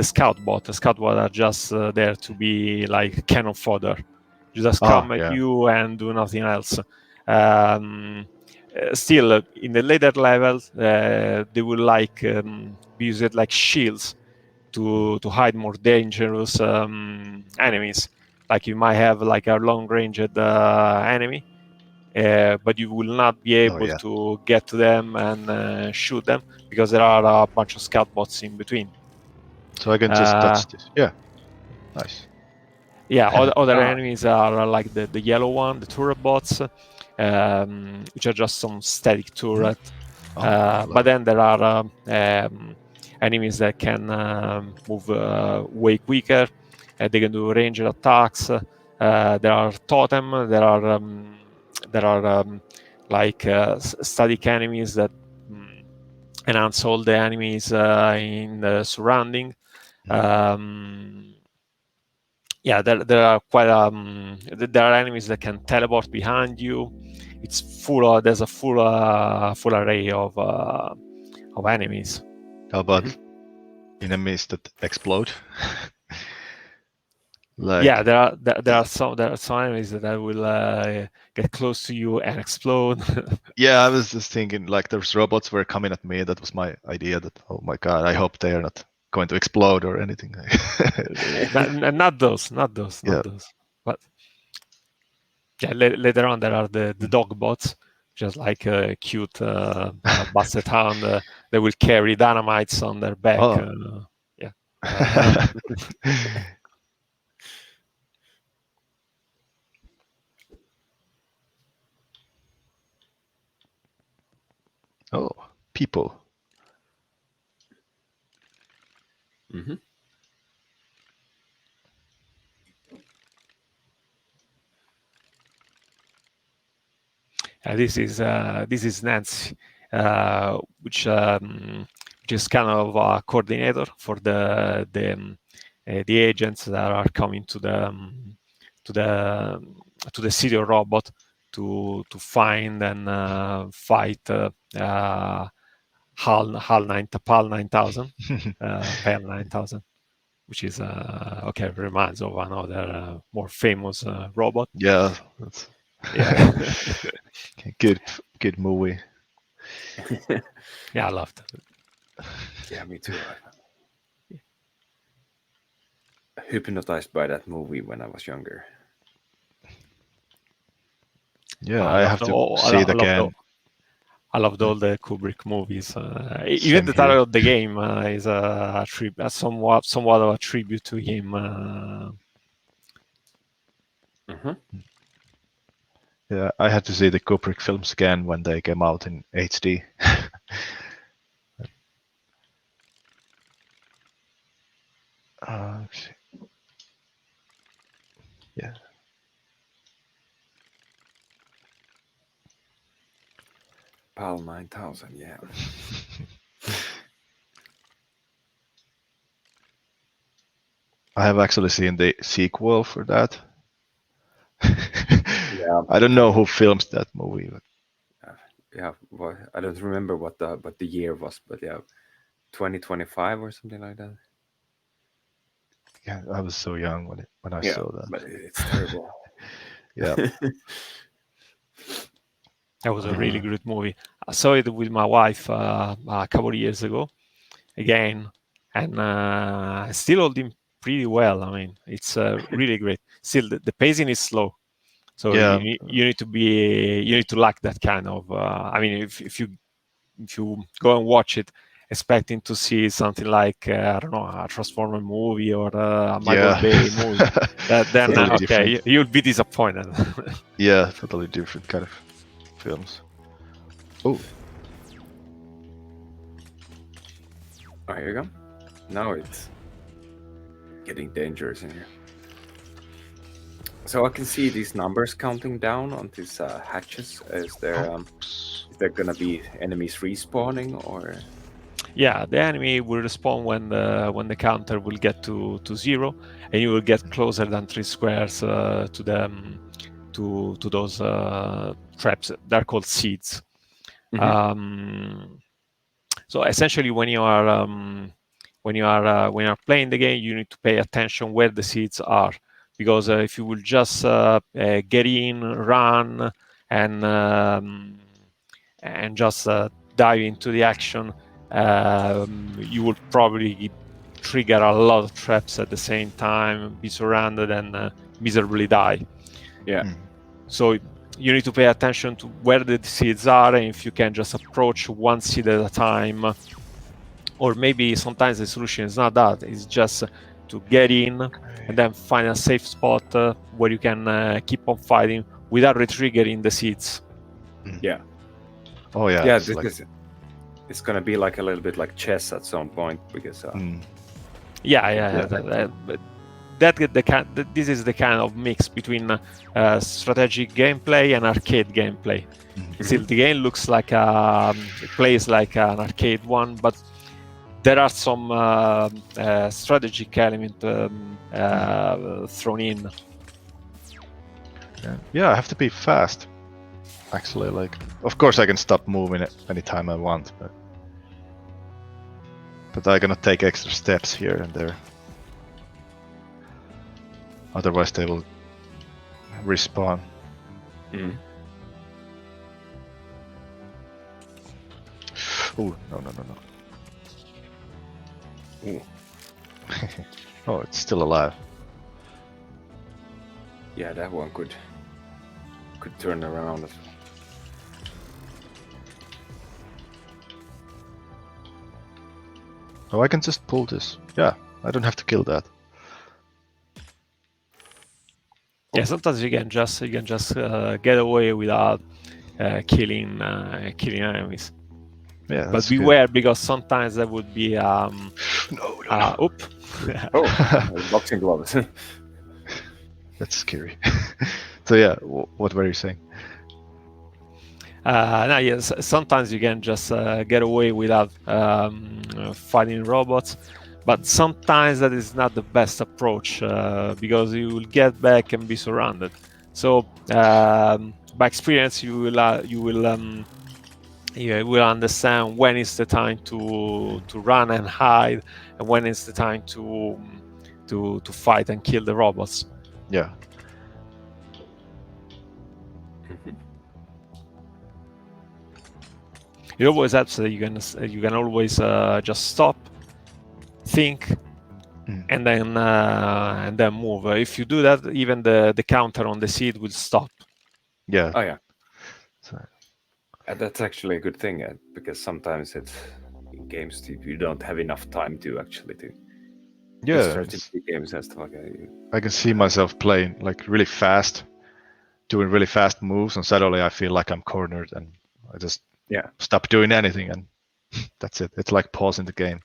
S4: scout bot. The scout bot are just there to be like cannon fodder. You just come at you and do nothing else. Still, in the later levels, they will like be used like shields to hide more dangerous enemies. Like you might have like a long-ranged enemy, but you will not be able to get to them and shoot them because there are a bunch of scout bots in between.
S3: So I can just touch this. Yeah, nice.
S4: Yeah, other enemies are like the yellow one, the turret bots. which are just some static turret.
S3: Oh,
S4: But then there are enemies that can move way quicker. They can do ranged attacks. There are totem. There are like static enemies that enhance all the enemies in the surrounding. Yeah, there are quite there are enemies that can teleport behind you. It's full. There's a full array of enemies.
S3: how about enemies that explode? Like,
S4: yeah, there are some enemies that will get close to you and explode.
S3: yeah, I was just thinking like those robots were coming at me. That was my idea. That, oh my god, I hope they are not going to explode or anything.
S4: not those.
S3: Yeah.
S4: But yeah, later on there are the dog bots, just like a cute basset hound that will carry dynamites on their back.
S3: Oh.
S4: Yeah.
S3: Oh, people.
S1: Mm-hmm.
S4: This is Nancy, which is kind of a coordinator for the agents that are coming to the city of robot to find and fight PAL 9000, PAL 9000, which is okay, reminds of another more famous robot.
S3: Yeah, that's
S4: Yeah.
S3: good movie.
S4: Yeah, I loved it.
S1: Yeah, me too. Hypnotized by that movie when I was younger.
S3: Yeah, I have to see it again.
S4: I loved all the Kubrick movies. Even
S3: Same
S4: the title
S3: here.
S4: of the game is a somewhat of a tribute to him.
S3: Yeah, I had to see the Kubrick films again when they came out in HD. Let's see. Yeah.
S1: PAL 9000, yeah.
S3: I have actually seen the sequel for that.
S1: Yeah.
S3: I don't know who films that movie, but
S1: Yeah, well, I don't remember what the year was, but yeah, 2025 or something like that.
S3: yeah, I was so young when I saw that.
S1: But it's terrible.
S3: Yeah.
S4: That was a really good movie. I saw it with my wife a couple of years ago, again, and still holding pretty well. I mean, it's really great. Still, the pacing is slow, so
S3: Yeah.
S4: you need to like that kind of. I mean, if you go and watch it expecting to see something like I don't know, a Transformer movie or a Michael Bay movie, then
S3: Totally
S4: okay,
S3: different.
S4: you'll be disappointed.
S3: Yeah, totally different kind of films. Oh,
S1: Oh, here you go. Now it's getting dangerous in here. So I can see these numbers counting down on these hatches. Is there gonna be enemies respawning or?
S4: Yeah, the enemy will respawn when the counter will get to 0, and you will get closer than 3 squares to them to those traps. They're called seeds. So essentially, when you are playing the game, you need to pay attention where the seeds are, because if you will just get in, run, and just dive into the action, you will probably trigger a lot of traps at the same time, be surrounded, and miserably die.
S1: Yeah.
S4: So you need to pay attention to where the seeds are, and if you can just approach one seed at a time. Or maybe sometimes the solution is not that, it's just to get in and then find a safe spot where you can keep on fighting without retriggering the seeds.
S1: Yeah.
S3: Oh yeah.
S1: Yeah,
S3: It's
S1: this
S3: like,
S1: is it's gonna be like a little bit like chess at some point because
S4: Yeah. But this is the kind of mix between strategic gameplay and arcade gameplay. Still, the game looks like it plays like an arcade one, but there are some strategic element thrown in.
S3: yeah, I have to be fast. Actually, like, of course I can stop moving it anytime I want, but I'm gonna take extra steps here and there. Otherwise they will respawn. Oh, no.
S1: Ooh.
S3: Oh, it's still alive.
S1: Yeah, that one could turn around as well.
S3: Oh, I can just pull this. Yeah, I don't have to kill that.
S4: Yeah, sometimes you can just get away without killing enemies.
S3: Yeah,
S4: But beware, because sometimes there would be
S3: no.
S4: oop.
S1: Oh, boxing gloves.
S3: That's scary. So yeah, what were you saying?
S4: No, yes, sometimes you can just get away without fighting robots, but sometimes that is not the best approach because you will get back and be surrounded. So by experience, you will understand when is the time to run and hide, and when is the time to fight and kill the robots.
S3: Yeah.
S4: It always helps that you can always just stop, think, and then move. If you do that, even the counter on the seed will stop.
S3: Yeah.
S1: Oh yeah.
S3: So,
S1: That's actually a good thing because sometimes it's in games you don't have enough time to actually do.
S3: yeah.
S1: Strategy games and stuff like that.
S3: I can see myself playing like really fast, doing really fast moves, and suddenly I feel like I'm cornered, and I just stop doing anything, and that's it. It's like pausing the game.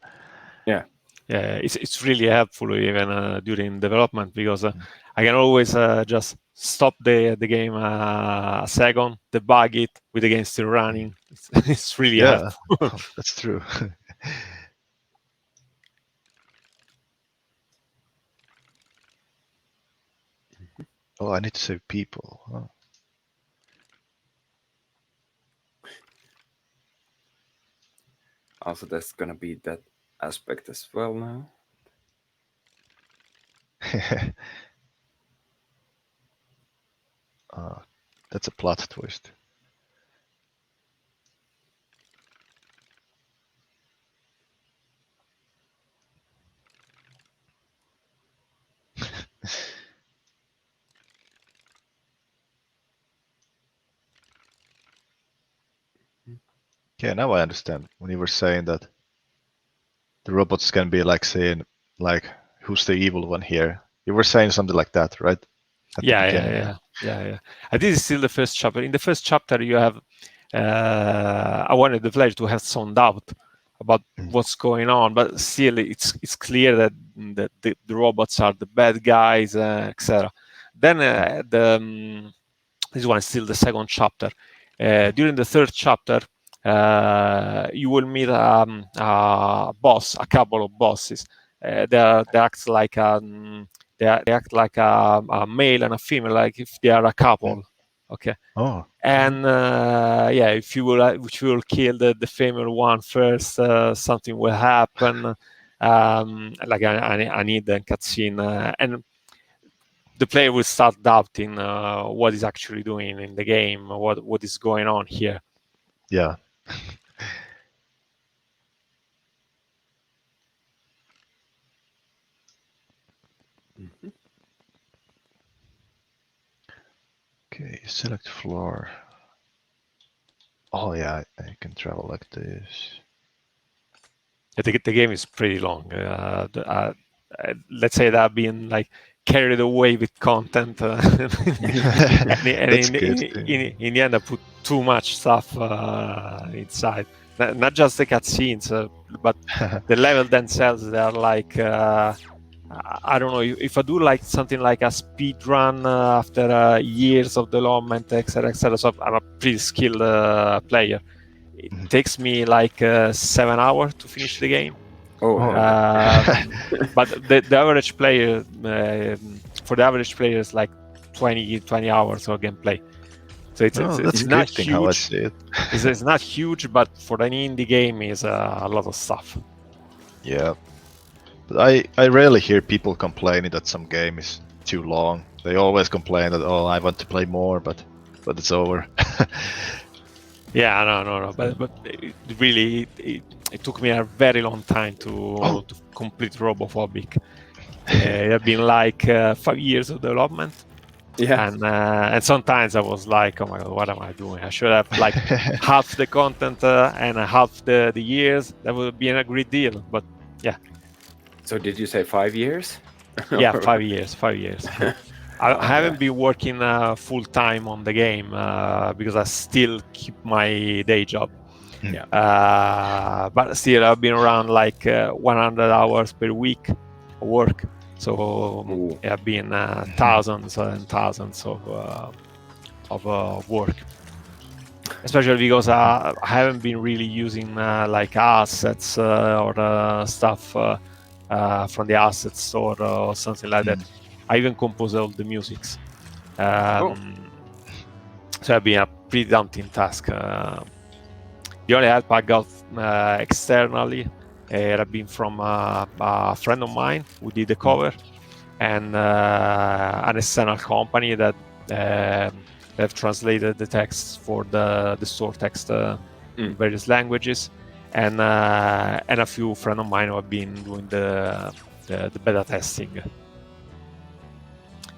S4: Yeah, it's really helpful even during development because I can always just stop the game a second, debug it with the game still running. It's really helpful.
S3: That's true. Oh, I need to save people. Oh.
S1: Also, there's gonna be that aspect as well now.
S3: That's a plot twist. Yeah, now I understand. When you were saying that the robots can be like saying, like, who's the evil one here? You were saying something like that, right?
S4: Yeah. And this is still the first chapter. In the first chapter, you have. I wanted the player to have some doubt about what's going on, but still, it's clear that the robots are the bad guys, etc. Then this one is still the second chapter. During the third chapter, you will meet a boss, a couple of bosses. They act like they act like a male and a female, like if they are a couple. Okay.
S3: Oh.
S4: And if you will kill the female one first, something will happen. Like I need a cutscene, and the player will start doubting what is actually doing in the game, what is going on here.
S3: Yeah. Okay, select floor. Oh yeah, I can travel like this.
S4: The game is pretty long. Let's say there have been like carried away with content, and
S3: That's good.
S4: in the end, I put too much stuff inside. Not just the cutscenes, but the level themselves. They are like I don't know if I do like something like a speed run after years of development, etc., etc. So I'm a pretty skilled player. It takes me like 7 hours to finish the game.
S1: Oh,
S4: but the average player, for the average player, is like 20 hours of gameplay. So it's
S3: that's a
S4: not
S3: good thing how I
S4: huge.
S3: see it.
S4: It's not huge, but for an indie game, is a lot of stuff.
S3: Yeah. But I rarely hear people complaining that some game is too long. They always complain that, oh, I want to play more, but it's over.
S4: Yeah, no. But it really, it took me a very long time to complete RoboPhobik. It had been like 5 years of development.
S1: yeah.
S4: And sometimes I was like, oh my god, what am I doing? I should have like half the content and half the years. That would have been a great deal. But yeah.
S1: So did you say 5 years?
S4: Yeah, 5 years. 5 years. I haven't been working full time on the game because I still keep my day job.
S1: Yeah.
S4: But still, I've been around like 100 hours per week of work. So it have been thousands and thousands of work. Especially because I haven't been really using like assets or stuff from the asset store or something like that. I even compose all the musics. So it's been a pretty daunting task. The only help I got externally had been from a friend of mine who did the cover, and an external company that have translated the text for the store text in various languages, and a few friends of mine who have been doing the beta testing.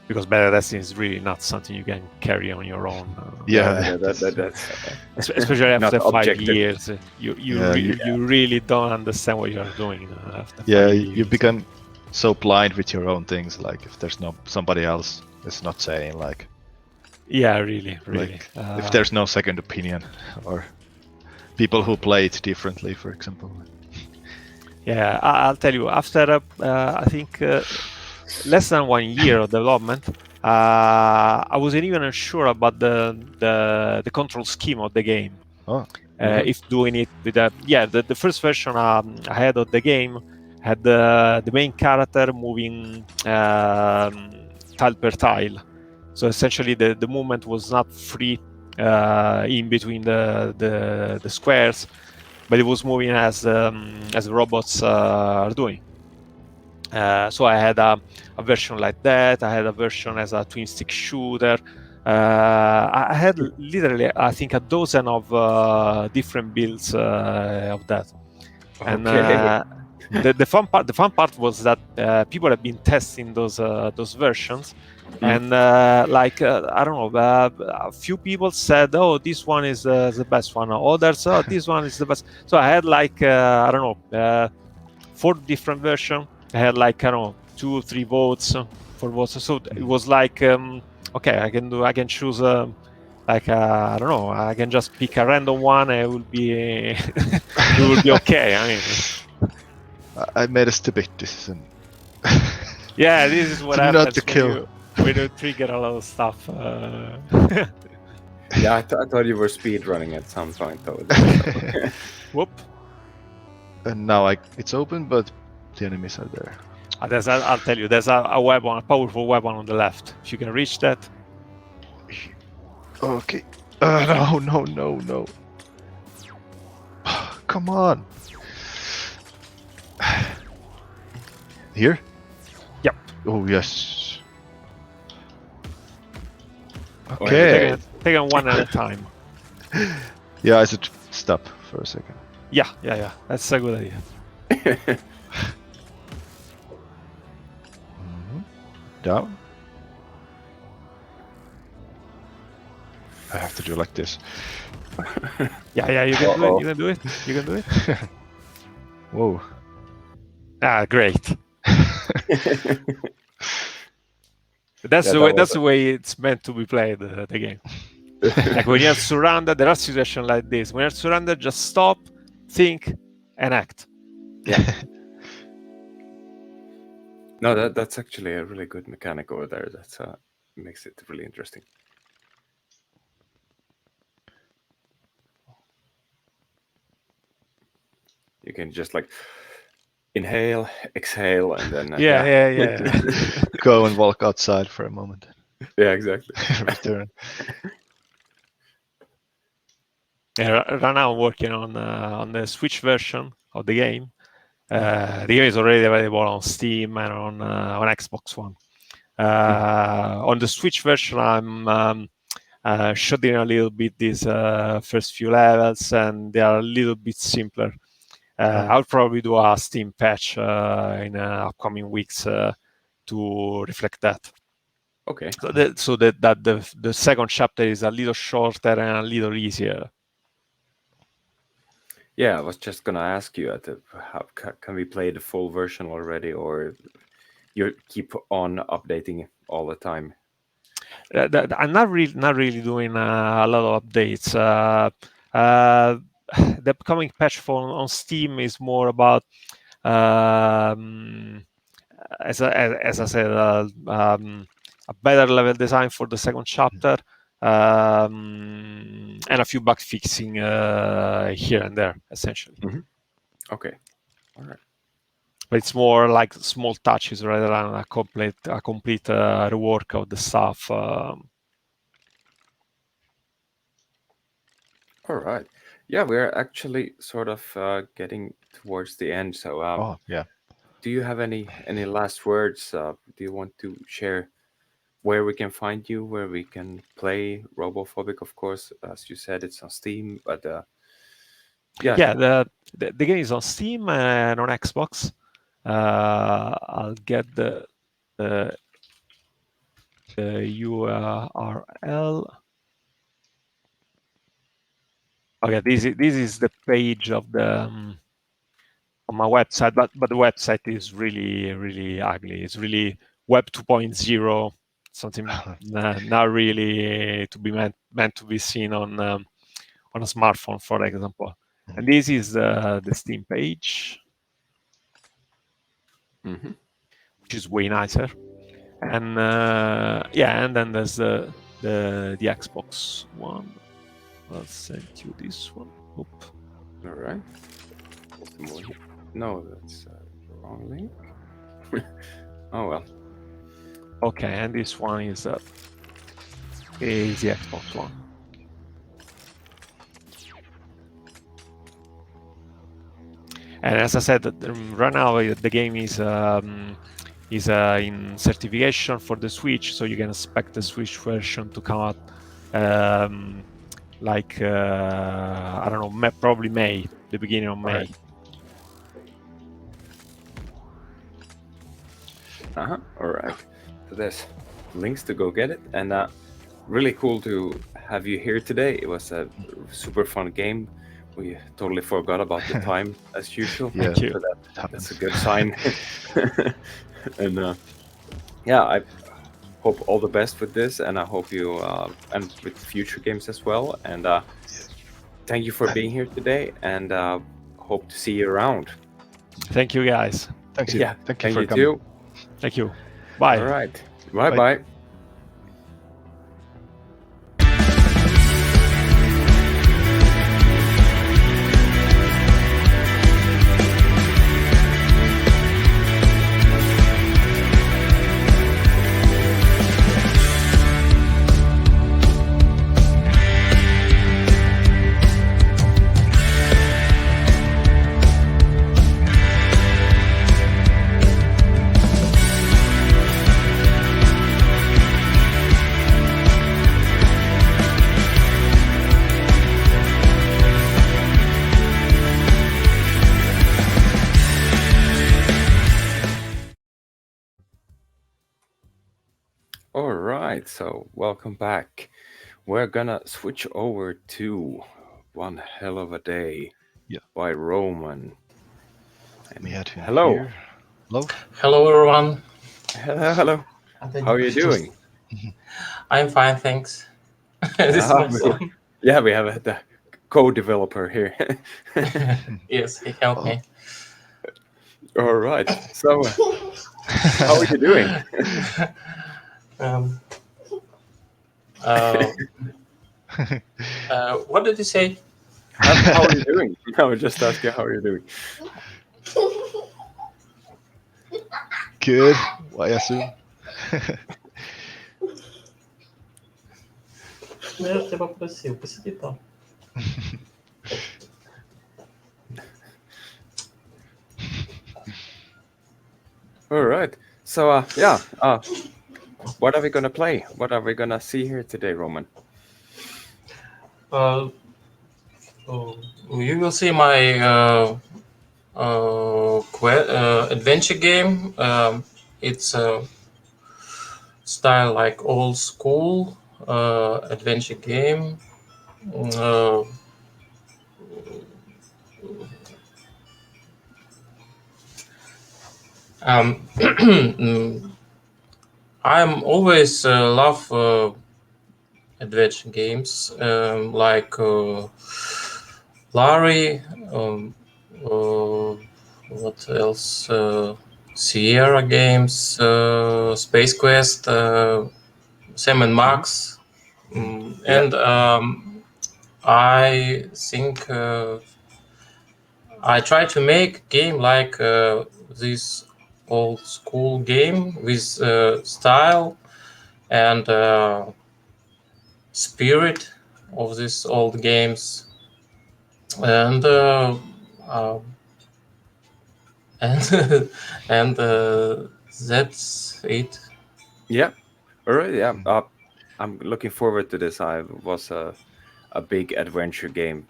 S4: Because beta testing is really not something you can carry on your own.
S1: That's
S4: Especially after
S1: not
S4: 5
S1: objective.
S4: years, you really don't understand what you're doing. After 5
S3: you
S4: years.
S3: become so blind with your own things. Like if there's no somebody else is not saying like.
S4: Yeah, really.
S3: Like, if there's no second opinion or people who play it differently, for example.
S4: Yeah, I'll tell you. After I think less than 1 year of development, I wasn't even sure about the control scheme of the game.
S3: Oh.
S4: If doing it with the first version I had of the game had the main character moving tile per tile. So essentially, the movement was not free in between the squares, but it was moving as robots are doing. So I had a version like that. I had a version as a twin stick shooter. I had literally, I think, a dozen of different builds of that. And the fun part was that people have been testing those versions, and like I don't know, a few people said, "Oh, this one is the best one." Others, "Oh, this one is the best." So I had like I don't know, 4 different versions. I had like I don't know 2 or 3 votes for votes. So it was like okay, I can choose. Like I don't know, I can just pick a random one and it will be it will be okay. I mean,
S3: I made a stupid decision.
S4: Yeah, this is what
S3: Not
S4: happens
S3: to kill.
S4: when you trigger a lot of stuff.
S1: Yeah, I thought you were speedrunning at some point, though.
S4: Whoop.
S3: And now it's open, but the enemies are there.
S4: I'll tell you, there's a weapon, a powerful weapon on the left. If you can reach that.
S3: Okay. No. Come on. Here?
S4: Yep.
S3: Oh, yes.
S1: Okay.
S3: Okay.
S4: Take it one at a time.
S3: Yeah, I should stop for a second.
S4: Yeah. That's a good idea.
S3: Down. I have to do like this.
S4: Yeah, you can do it. You can do it. You can do it.
S3: Whoa.
S4: Ah, great. That's
S1: Yeah,
S4: the
S1: that
S4: way.
S1: was
S4: That's the way it's meant to be played. The game. Like when you're surrounded, there are situations like this. When you're surrounded, just stop, think, and act.
S1: No, that's actually a really good mechanic over there. That's makes it really interesting. You can just like inhale, exhale, and then
S4: Yeah.
S3: Go and walk outside for a moment.
S1: yeah, exactly.
S3: Return.
S4: Yeah, right now I'm working on the Switch version of the game. The game is already available on Steam and on Xbox One. On the Switch version, I'm shooting a little bit these first few levels, and they are a little bit simpler. I'll probably do a Steam patch in upcoming weeks to reflect that.
S1: Okay.
S4: So that the second chapter is a little shorter and a little easier.
S1: Yeah, I was just gonna ask you how can we play the full version already, or you keep on updating all the time?
S4: I'm not really doing a lot of updates. The upcoming patch for on Steam is more about, as I said, a better level design for the second chapter, and a few bug fixing here and there, essentially.
S1: Okay, all right.
S4: But it's more like small touches rather than a complete rework of the stuff.
S1: All right. Yeah, we're actually sort of getting towards the end. So,
S3: Oh, yeah.
S1: do you have any last words? Do you want to share where we can find you, where we can play RoboPhobik? Of course, as you said, it's on Steam, but
S4: Yeah, the game is on Steam and on Xbox. I'll get the URL. Okay, this is the page of the on my website, but the website is really ugly. It's really Web 2.0, something not really to be meant to be seen on a smartphone, for example. And this is the Steam page, which is way nicer. And and then there's the Xbox One. I'll send you this one. Oop.
S1: all right. No, that's the wrong link. Oh well.
S4: Okay, and this one is the Xbox One. And as I said, right now the game is in certification for the Switch, so you can expect the Switch version to come out like I don't know, probably May, the beginning of May.
S1: All right. So there's links to go get it, and really cool to have you here today. It was a super fun game. We totally forgot about the time as usual.
S3: Yeah,
S4: Thank you.
S1: So that's a good sign. And yeah, I hope all the best with this, and I hope you and with future games as well. And thank you for being here today, and hope to see you around.
S4: Thank you, guys.
S3: Thank you.
S1: Yeah,
S3: Thank you for
S1: you
S3: coming.
S1: too.
S4: Thank you. Bye.
S1: All right. Bye
S3: Bye.
S1: bye. All right, so welcome back. We're gonna switch over to One Hell of a Day by Roman.
S3: Let me add him
S1: Hello.
S3: here. Hello.
S5: Hello, everyone.
S1: Hello. How are you doing?
S5: I'm fine, thanks. This is
S1: Ah,
S5: my son.
S1: yeah, we have the co-developer here.
S5: Yes, he helped
S3: Oh.
S5: me.
S1: All right. So, how are you doing?
S5: Um, uh, what did you say?
S1: How are you doing? I was just asking how are you doing.
S3: Good, I assume.
S5: Ну, я тебя попросил, посиди там.
S1: All right. So, yeah. What are we gonna play? What are we gonna see here today, Roman?
S5: Uh, oh, you will see my adventure game. It's a style like old school adventure game. Uh, mm, I'm always love adventure games like Larry. What else? Sierra games, Space Quest, Sam and
S1: Mhm.
S5: Max,
S1: Yeah.
S5: and I think I try to make game like this old school game with style and spirit of these old games, and uh, and and that's it.
S1: Yeah. All right. Yeah. I'm looking forward to this. I was a big adventure game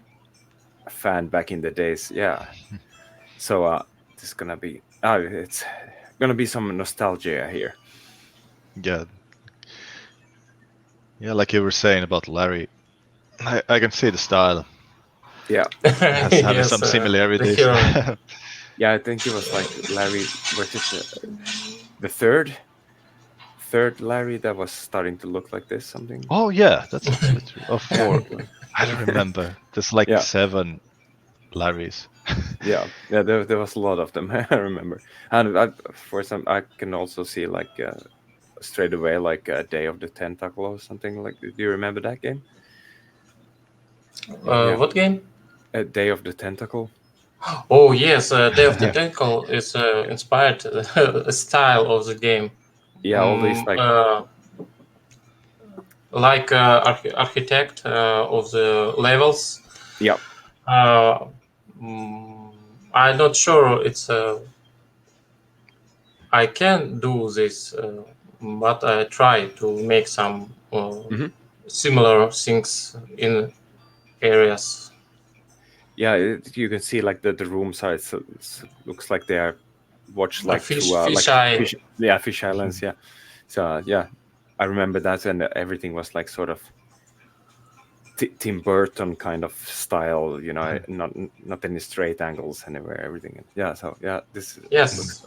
S1: fan back in the days. Yeah. So, this is gonna be. It's gonna be some nostalgia here.
S3: Yeah, yeah, like you were saying about Larry, I can see the style.
S1: Yeah.
S3: Has having
S5: Yes,
S3: some
S5: the
S3: similarities.
S5: hero.
S1: Yeah. I think it was like Larry. Was it the third Larry that was starting to look like this? Something.
S3: Oh yeah, that's actually true. Oh,
S1: Yeah.
S3: four. I don't remember. There's like
S1: Yeah.
S3: 7 Larrys.
S1: Yeah, yeah, there was a lot of them. I remember, and for some, I can also see like straight away like Day of the Tentacle or something like. Do you remember that game? Yeah,
S5: What game?
S1: Day of the Tentacle.
S5: Oh yes, Day of the
S1: Yeah,
S5: Tentacle is inspired style of the game.
S1: yeah, all these
S5: Um,
S1: like
S5: uh, like architect of the levels.
S1: yeah,
S5: Uh, mm, I'm not sure it's I can do this, but I try to make some
S1: hmm
S5: similar things in areas.
S1: yeah. You can see like the room size looks like they are watched like through
S5: Fish
S1: like
S5: eye.
S1: fish, yeah, fish islands. Yeah, so yeah, I remember that, and everything was like sort of Tim Burton kind of style, not any straight angles anywhere, everything. Yeah, so yeah, this
S5: Yes.
S1: looks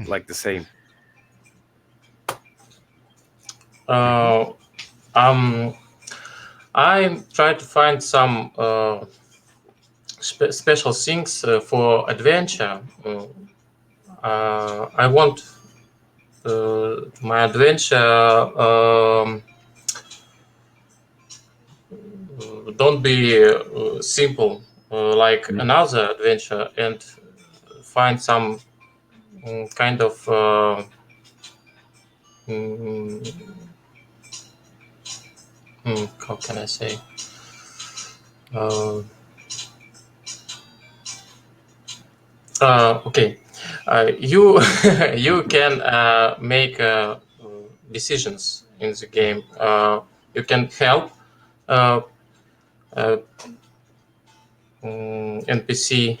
S1: like the same. Hmm.
S5: Uh, um, I try to find some special things for adventure. I want my adventure don't be simple like another adventure and find some kind of mm, how can I say? Uh, okay, you you can make decisions in the game. You can help uh, uh, NPC,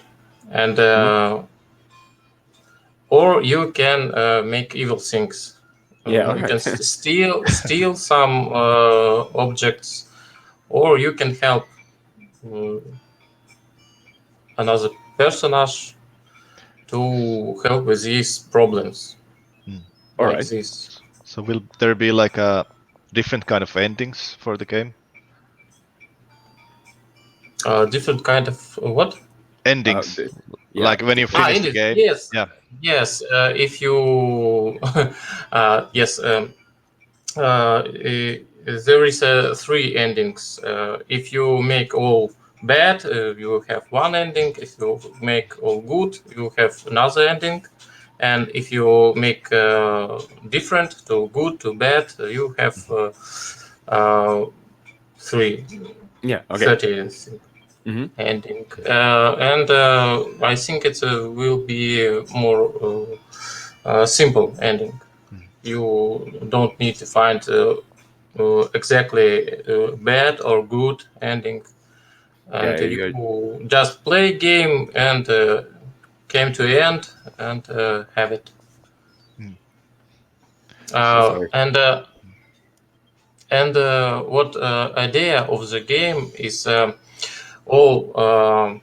S5: and
S1: Hmm.
S5: or you can make evil things.
S1: Yeah, all
S5: You can
S1: right.
S5: steal some objects, or you can help uh, another personage to help with these problems
S3: Mm.
S1: All
S5: like
S1: right.
S5: this.
S3: So will there be like a different kind of endings for the game?
S5: Different kind of what?
S3: Endings,
S1: Yeah,
S3: like when
S1: the
S3: you
S5: Ah,
S3: finish the
S5: indeed.
S3: game.
S5: Yes,
S3: Yeah.
S5: yes. If you, yes, there is three endings. If you make all bad, you have one ending. If you make all good, you have another ending. And if you make different to good to bad, you have three,
S1: yeah. Okay.
S5: 30
S1: Hmm.
S5: ending. And I think it will be a more simple ending.
S3: Mhm.
S5: You don't need to find exactly bad or good ending,
S1: Yeah,
S5: and
S1: you're
S5: you just play game and came to end and have it.
S3: Mhm.
S5: Uh,
S1: sorry.
S5: and uh, and what idea of the game is all um,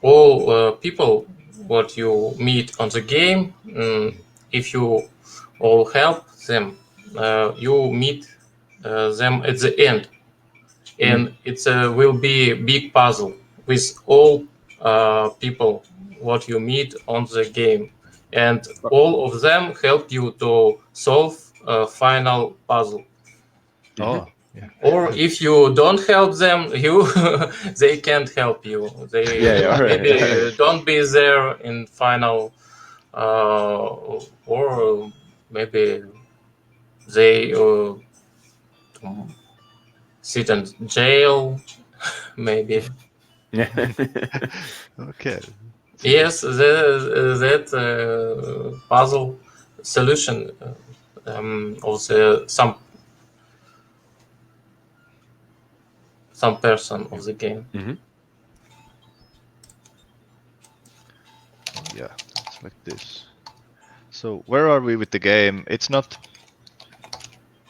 S5: all people what you meet on the game. If you all help them, you meet them at the end,
S1: Mhm.
S5: and it will be a big puzzle with all people what you meet on the game, and all of them help you to solve a final puzzle.
S1: Hmm.
S3: Oh, yeah.
S5: Or if you don't help them, you they can't help you.
S1: Yeah,
S5: They
S1: yeah. All right. All right.
S5: maybe don't be there in final, or maybe they sit in jail. Maybe.
S1: Yeah.
S3: Okay. It's
S5: Yes,
S3: interesting.
S5: that puzzle solution of the some person
S3: Yeah.
S5: of the game.
S1: Hmm.
S3: Oh, yeah. It's like this. So where are we with the game? It's not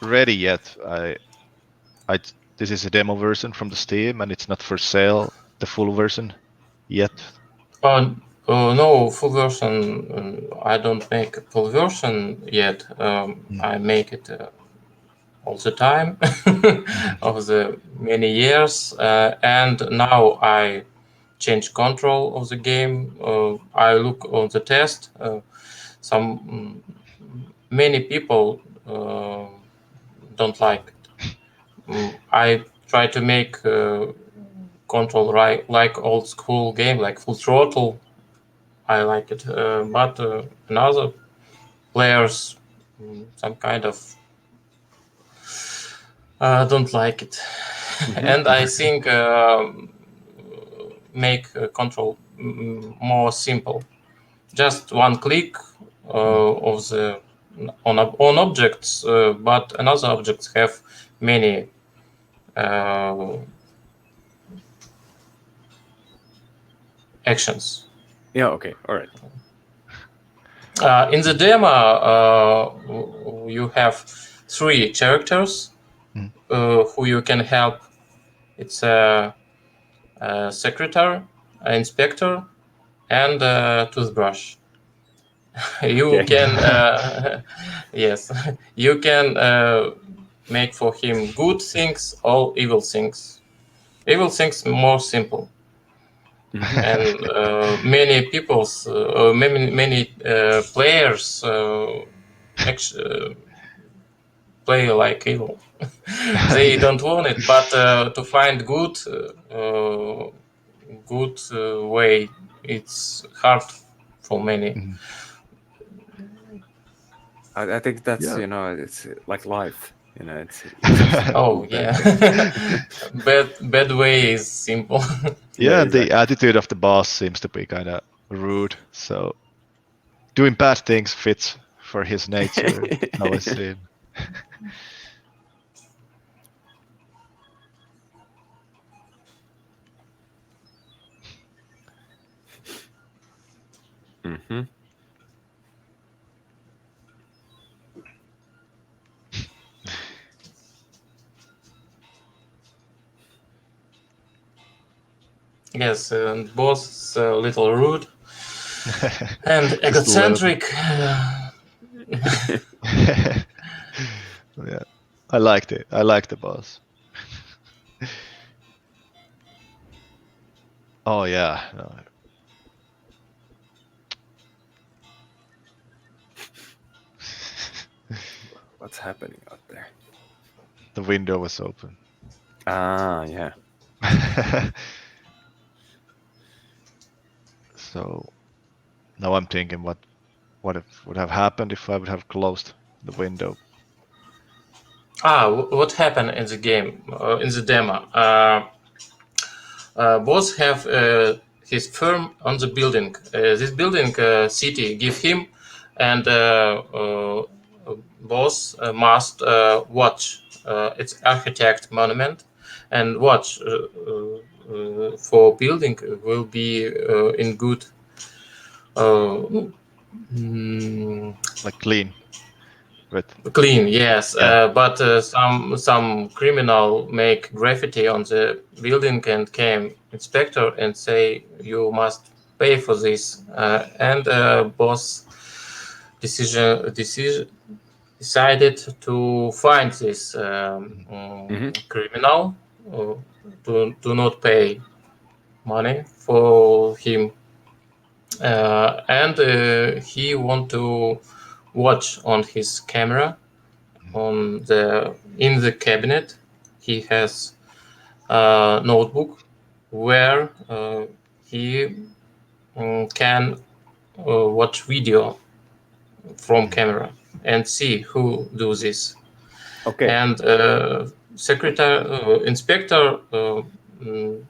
S3: ready yet. I this is a demo version from the Steam, and it's not for sale, the full version yet.
S5: Uh, no, full version. I don't make a full version yet.
S3: Mm.
S5: I make it all the time
S3: Mhm.
S5: of the many years, and now I change control of the game. I look on the test. Some many people don't like it. I try to make control right like old school game, like full throttle. I like it, but another players, some kind of don't like it,
S1: Hmm.
S5: and I think make control more simple. Just one click
S3: Mm.
S5: of the on objects, but another objects have many uh, actions.
S1: Yeah. Okay. All right.
S5: In the demo, you have three characters
S3: Mm.
S5: who you can help. It's a secretary, an inspector, and a toothbrush. You
S1: Okay.
S5: can, yes, you can make for him good things or evil things. Evil things more simple,
S1: Hmm.
S5: and many people's, many players actually play like evil. They
S3: Yeah.
S5: don't want it, but to find good way, it's hard for many.
S3: Mhm.
S1: I think that's
S3: Yeah.
S1: it's like life. It's easy to
S5: Oh
S1: do bad
S5: yeah,
S1: things.
S5: bad way is simple.
S1: Yeah.
S3: Yeah, and the
S1: Exactly.
S3: attitude of the boss seems to be kind of rude. So doing bad things fits for his nature. How I see it.
S1: Hmm.
S5: Yes, and boss is a little rude and
S3: Just a little bit.
S5: egocentric.
S3: Yeah, I liked it. I liked the boss. Oh yeah, no.
S1: What's happening out there?
S3: The window was open.
S1: Ah, yeah.
S3: So now I'm thinking, what would have happened if I would have closed the window?
S5: What happened in the game, in the demo? Boss have his firm on the building. This building city give him, and boss must watch its architect monument and watch for building will be in good mm,
S3: Like clean with
S5: clean, yes,
S3: yeah.
S5: but some criminal make graffiti on the building and came inspector and say you must pay for this. And boss decided to find this criminal to not pay money for him, and he want to watch on his camera on the in the cabinet. He has a notebook where he can watch video from camera and see who do this.
S1: Okay.
S5: And secretary inspector mm,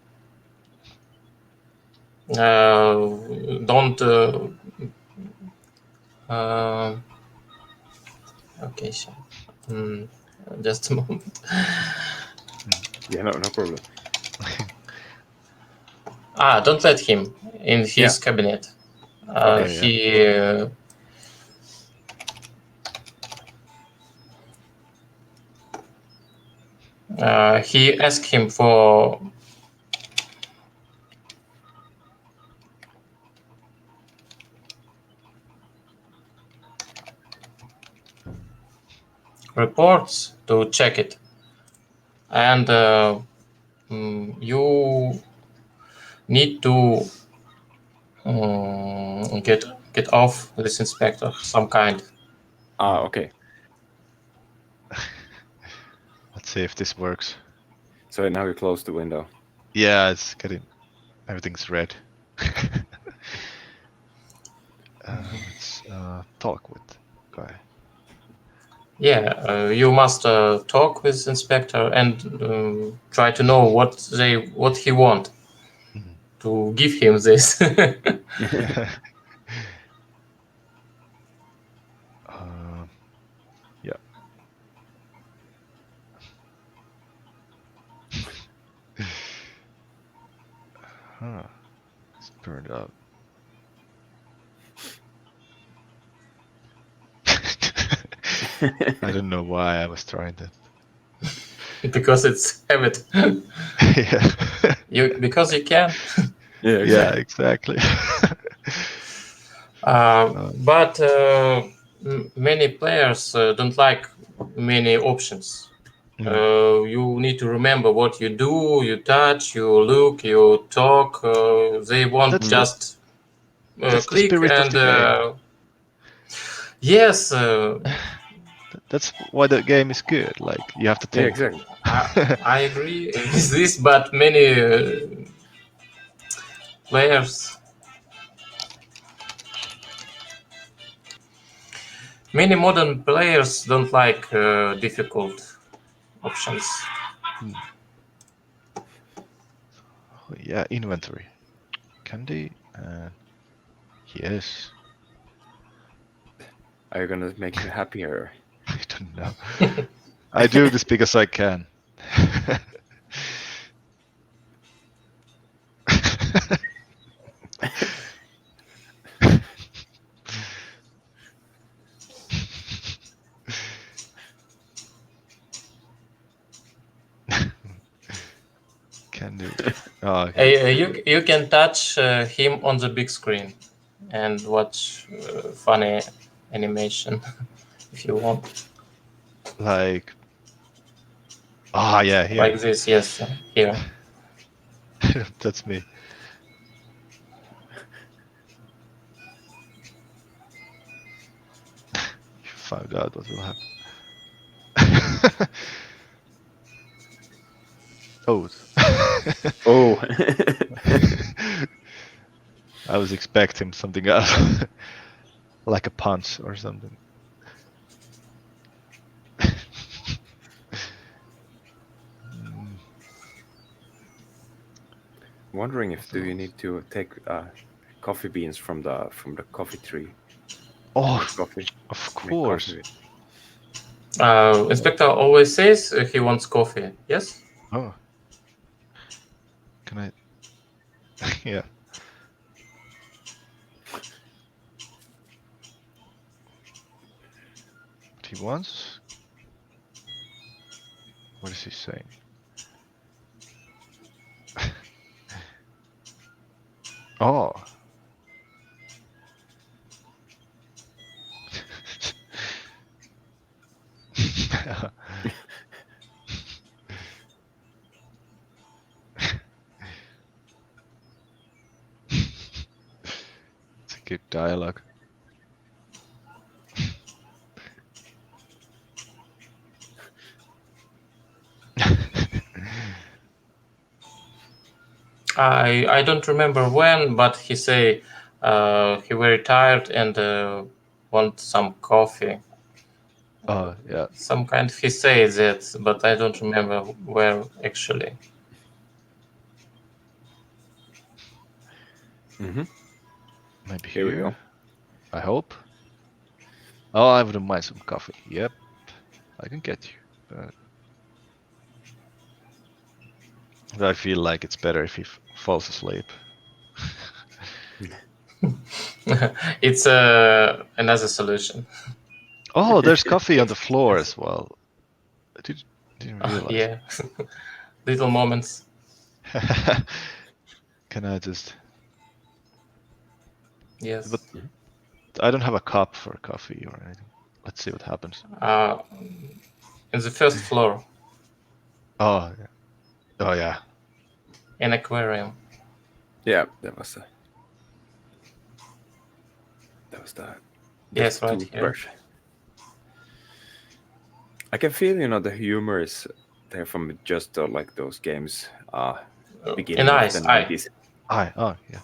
S5: don't uh, okay, so, just a moment.
S1: Yeah, no problem.
S5: Don't let him in his
S1: Yeah.
S5: cabinet.
S1: Okay.
S5: He asked him for reports to check it, and you need to get off this inspector some kind.
S1: Okay.
S3: Let's see if this works.
S1: So now you close the window.
S3: Yeah, it's getting everything's red. Let's talk with guy.
S5: Yeah, you must talk with inspector and try to know what he want to give him this.
S3: Yeah. It's burned out. I don't know why I was trying that.
S5: Because it's habit.
S3: Yeah.
S5: Because you can.
S3: Yeah, exactly.
S5: But many players don't like many options. You need to remember what you do, you touch, you look, you talk. They want just
S3: That's the
S5: click
S3: spirit of
S5: and
S3: the game.
S5: yes.
S3: That's why the game is good. Like you have to
S1: Yeah,
S3: think.
S1: exactly.
S5: I agree with this, but many players, many modern players don't like difficult options.
S3: Oh, yeah, inventory. Candy and yes.
S1: Are you gonna make me happier?
S3: I don't know. I do this because I can. Candy. Oh,
S5: You can touch him on the big screen and watch funny animation if you want.
S3: Like, yeah, here.
S5: Like this, yes, here.
S3: That's me. You found out what will happen. Oh.
S1: Oh.
S3: I was expecting something else. Like a punch or something.
S1: Wondering if do you need to take coffee beans from the coffee tree?
S3: Oh,
S1: Coffee.
S3: of
S1: Make
S3: course.
S1: coffee.
S5: Inspector always says he wants coffee. Yes.
S3: Oh. Can I? Yeah. What he wants? What is he saying? Oh. It's a good dialogue.
S5: I don't remember when, but he say he very tired and want some coffee.
S3: Oh, yeah.
S5: Some kind he say that, but I don't remember where actually.
S3: Maybe
S1: Here we
S3: here.
S1: go.
S3: I hope. Oh, I wouldn't mind some coffee. Yep. I can get you. But I feel like it's better if he falls asleep.
S5: It's another solution.
S3: Oh, there's coffee on the floor as well. I didn't realize.
S5: Yeah, little moments.
S3: Can I just?
S5: Yes.
S3: But I don't have a cup for coffee or anything. Let's see what happens.
S5: In the first floor.
S3: Oh, yeah. Oh, yeah.
S5: An aquarium.
S1: Yeah, that was the
S5: Yes, right here.
S1: toothbrush. I can feel, the humor is there from just like those games beginning of the 90s.
S3: Oh, yeah.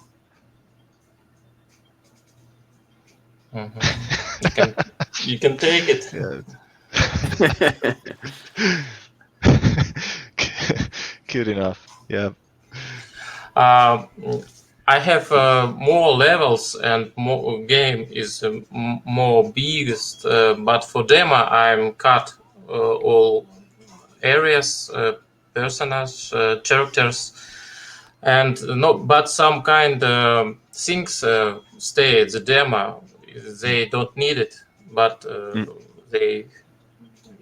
S5: You can take it.
S3: Yeah. Good enough. Yeah.
S5: I have more levels and more game is more biggest, but for demo I'm cut all areas, personages, characters, and no, but some kind things stay at the demo. They don't need it, but they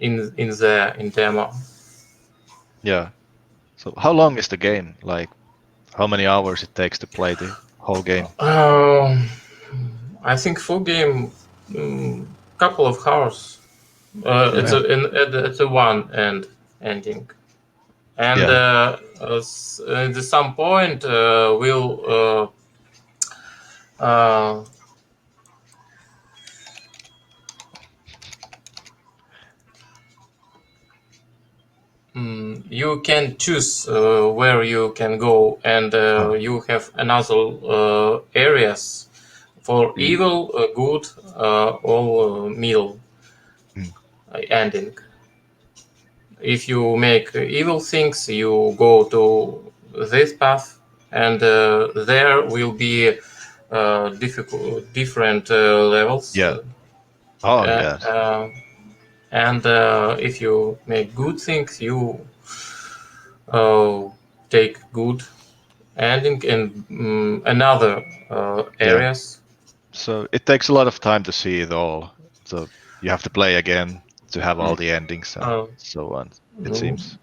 S5: in demo.
S3: Yeah. So how long is the game? Like, how many hours it takes to play the whole game?
S5: I think full game, couple of hours. It's a one ending, and at some point we'll you can choose where you can go, and you have another areas for evil, good, or middle ending. If you make evil things, you go to this path, and there will be different levels.
S3: Yeah. Oh, yes.
S5: And if you make good things, you take good ending in another areas.
S3: So it takes a lot of time to see it all. So you have to play again to have all the endings and so on. It seems.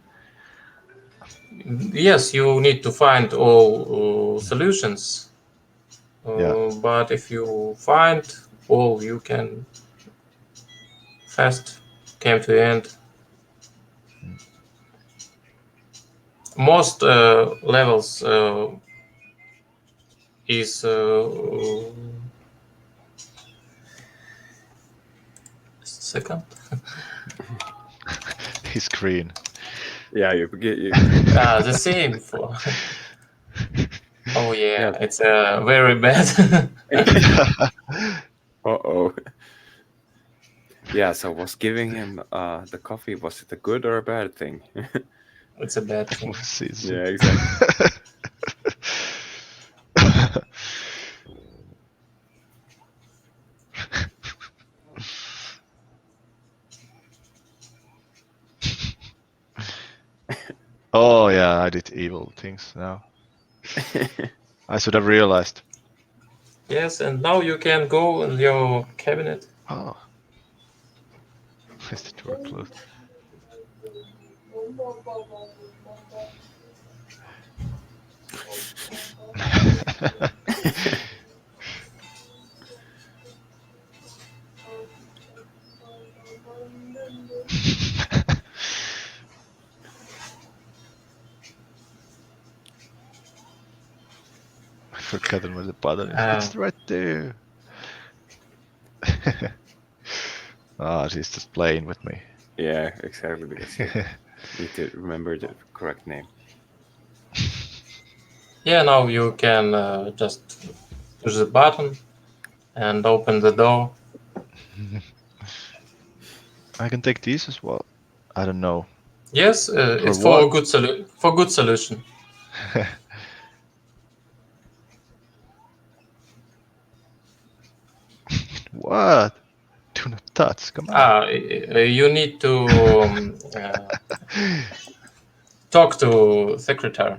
S5: Yes, you need to find all solutions.
S3: Yeah.
S5: But if you find all, you can fast came to end. Most levels is second.
S3: He's green.
S1: Yeah, you forget you.
S5: The same for. Oh yeah,
S1: Yeah.
S5: it's very bad.
S1: Uh-oh. Yeah, so was giving him the coffee, was it a good or a bad thing?
S5: It's a bad
S3: We'll
S5: thing.
S3: see soon.
S1: Yeah, exactly.
S3: Oh yeah, I did evil things now. I should have realized.
S5: Yes, and now you can go in your cabinet.
S3: Oh, is the door closed? I forgotten where the button is. It's right there. She's just playing with me.
S1: Yeah, exactly, because you need to remember the correct name.
S5: Yeah, now you can just push the button and open the door.
S3: I can take these as well. I don't know.
S5: Yes,
S3: For
S5: it's
S3: what?
S5: for a good solution.
S3: What? Do not touch. Come on.
S5: You need to talk to secretary.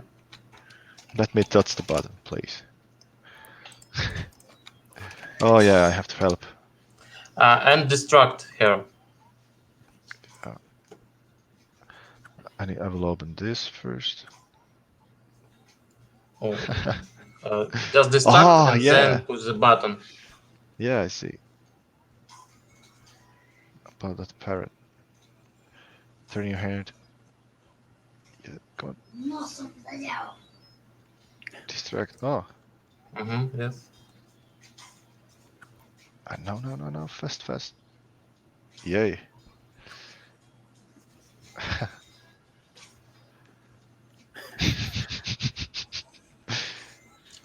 S3: Let me touch the button, please. Oh yeah, I have to help.
S5: And distract her.
S3: I will open this first.
S5: Oh, just distract and
S3: yeah.
S5: then push the button.
S3: Yeah, I see. About that parrot. Turn your head. Yeah, come on. Distract. Oh.
S5: Yes.
S3: No. Fast. Yay.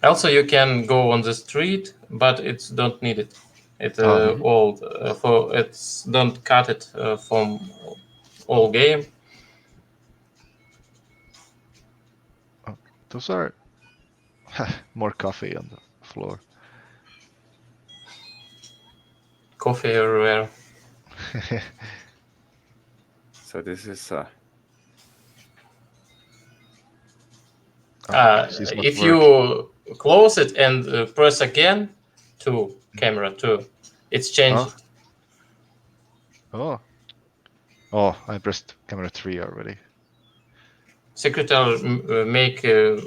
S5: Also, you can go on the street, but it's don't need it. It old for it's don't cut it from all game.
S3: Oh, those are more coffee on the floor.
S5: Coffee everywhere.
S1: So this is
S5: If you close it and press again to camera 2, it's changed.
S3: Oh, I pressed camera 3 already.
S5: Secretary make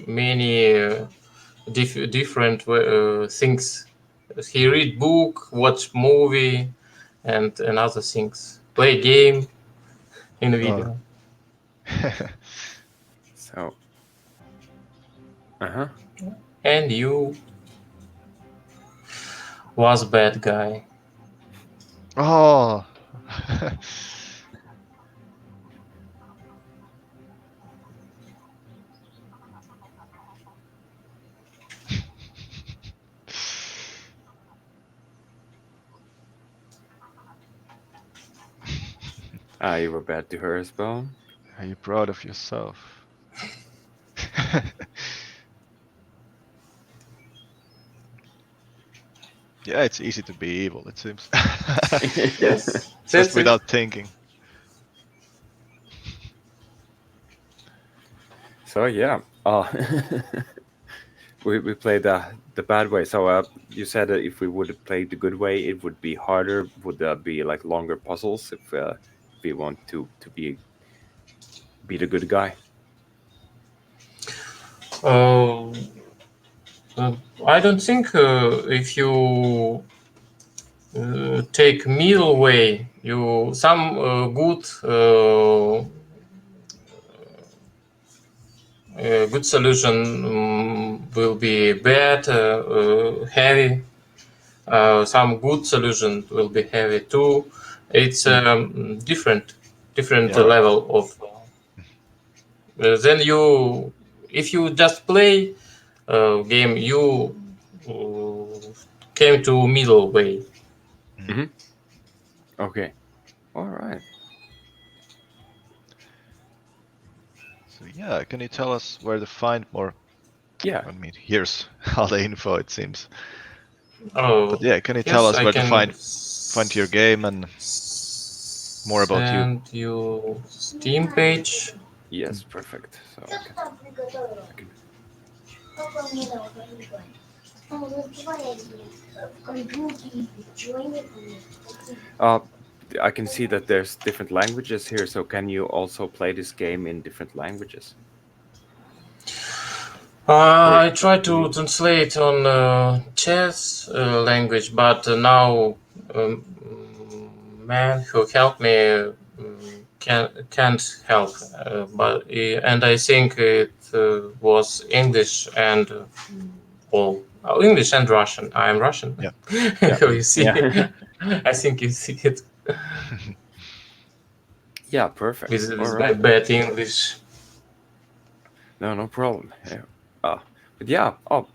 S5: many different things. He read book, watch movie, and other things. Play game in video.
S1: so.
S5: And you was bad guy.
S3: Oh.
S1: You were bad to her as well.
S3: Are you proud of yourself? Yeah, it's easy to be evil, it seems.
S5: Yes.
S3: Just without thinking.
S1: So yeah, we played the bad way. So you said that if we would play the good way, it would be harder. Would there be like longer puzzles if we want to be the good guy?
S5: I don't think if you take middle way. You some good solution will be bad, heavy. Some good solution will be heavy too. It's different
S3: Yeah.
S5: level of. Then you, if you just play game, you uh, came to middle way.
S1: Hmm. Okay. All right.
S3: So yeah, can you tell us where to find more?
S1: Yeah.
S3: I mean, here's all the info it seems.
S5: Oh,
S3: But yeah, can you tell
S5: yes,
S3: us
S5: I
S3: where to
S5: can
S3: find your game and more about you?
S5: send you Steam page.
S1: Yes. Perfect. So I can. Uh, I can see that there's different languages here. So can you also play this game in different languages, or
S5: I try
S1: will
S5: to
S1: you?
S5: translate on chess language, but now man who helped me can't help. And I think it was English and all English and Russian. I am Russian.
S3: Yeah.
S1: Yeah.
S5: How you see?
S1: Yeah.
S5: I think you see it
S1: Yeah. Perfect. All
S5: with
S1: right.
S5: bad English.
S1: No, no problem. Yeah. Uh, but yeah. Oh,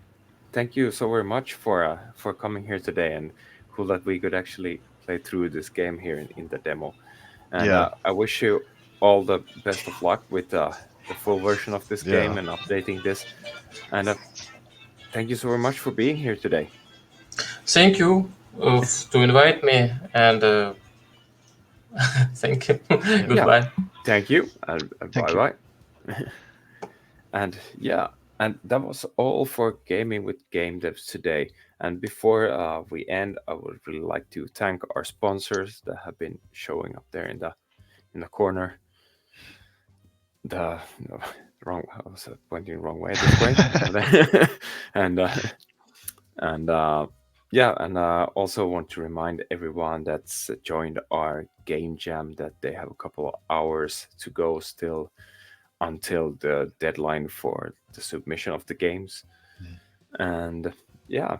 S1: thank you so very much for coming here today, and cool that we could actually play through this game here in the demo. And
S3: Yeah.
S1: I wish you all the best of luck with the full version of this
S3: Yeah.
S1: game and updating this. And thank you so very much for being here today.
S5: Thank you to invite me and thank you.
S3: Yeah.
S1: Yeah.
S5: Goodbye.
S1: Thank you, and
S3: Thank
S1: bye
S3: you.
S1: bye. And yeah, and that was all for gaming with game devs today. And before we end, I would really like to thank our sponsors that have been showing up there in the corner. The no, wrong, I was pointing the wrong way this way. And and yeah, and also want to remind everyone that's joined our game jam that they have a couple of hours to go still until the deadline for the submission of the games.
S3: Mm.
S1: And yeah,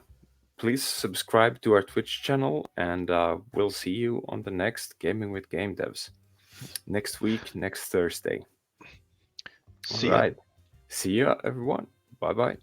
S1: please subscribe to our Twitch channel, and we'll see you on the next Gaming with Game Devs next week, next Thursday. All
S3: See ya.
S1: right. See ya, everyone. Bye bye.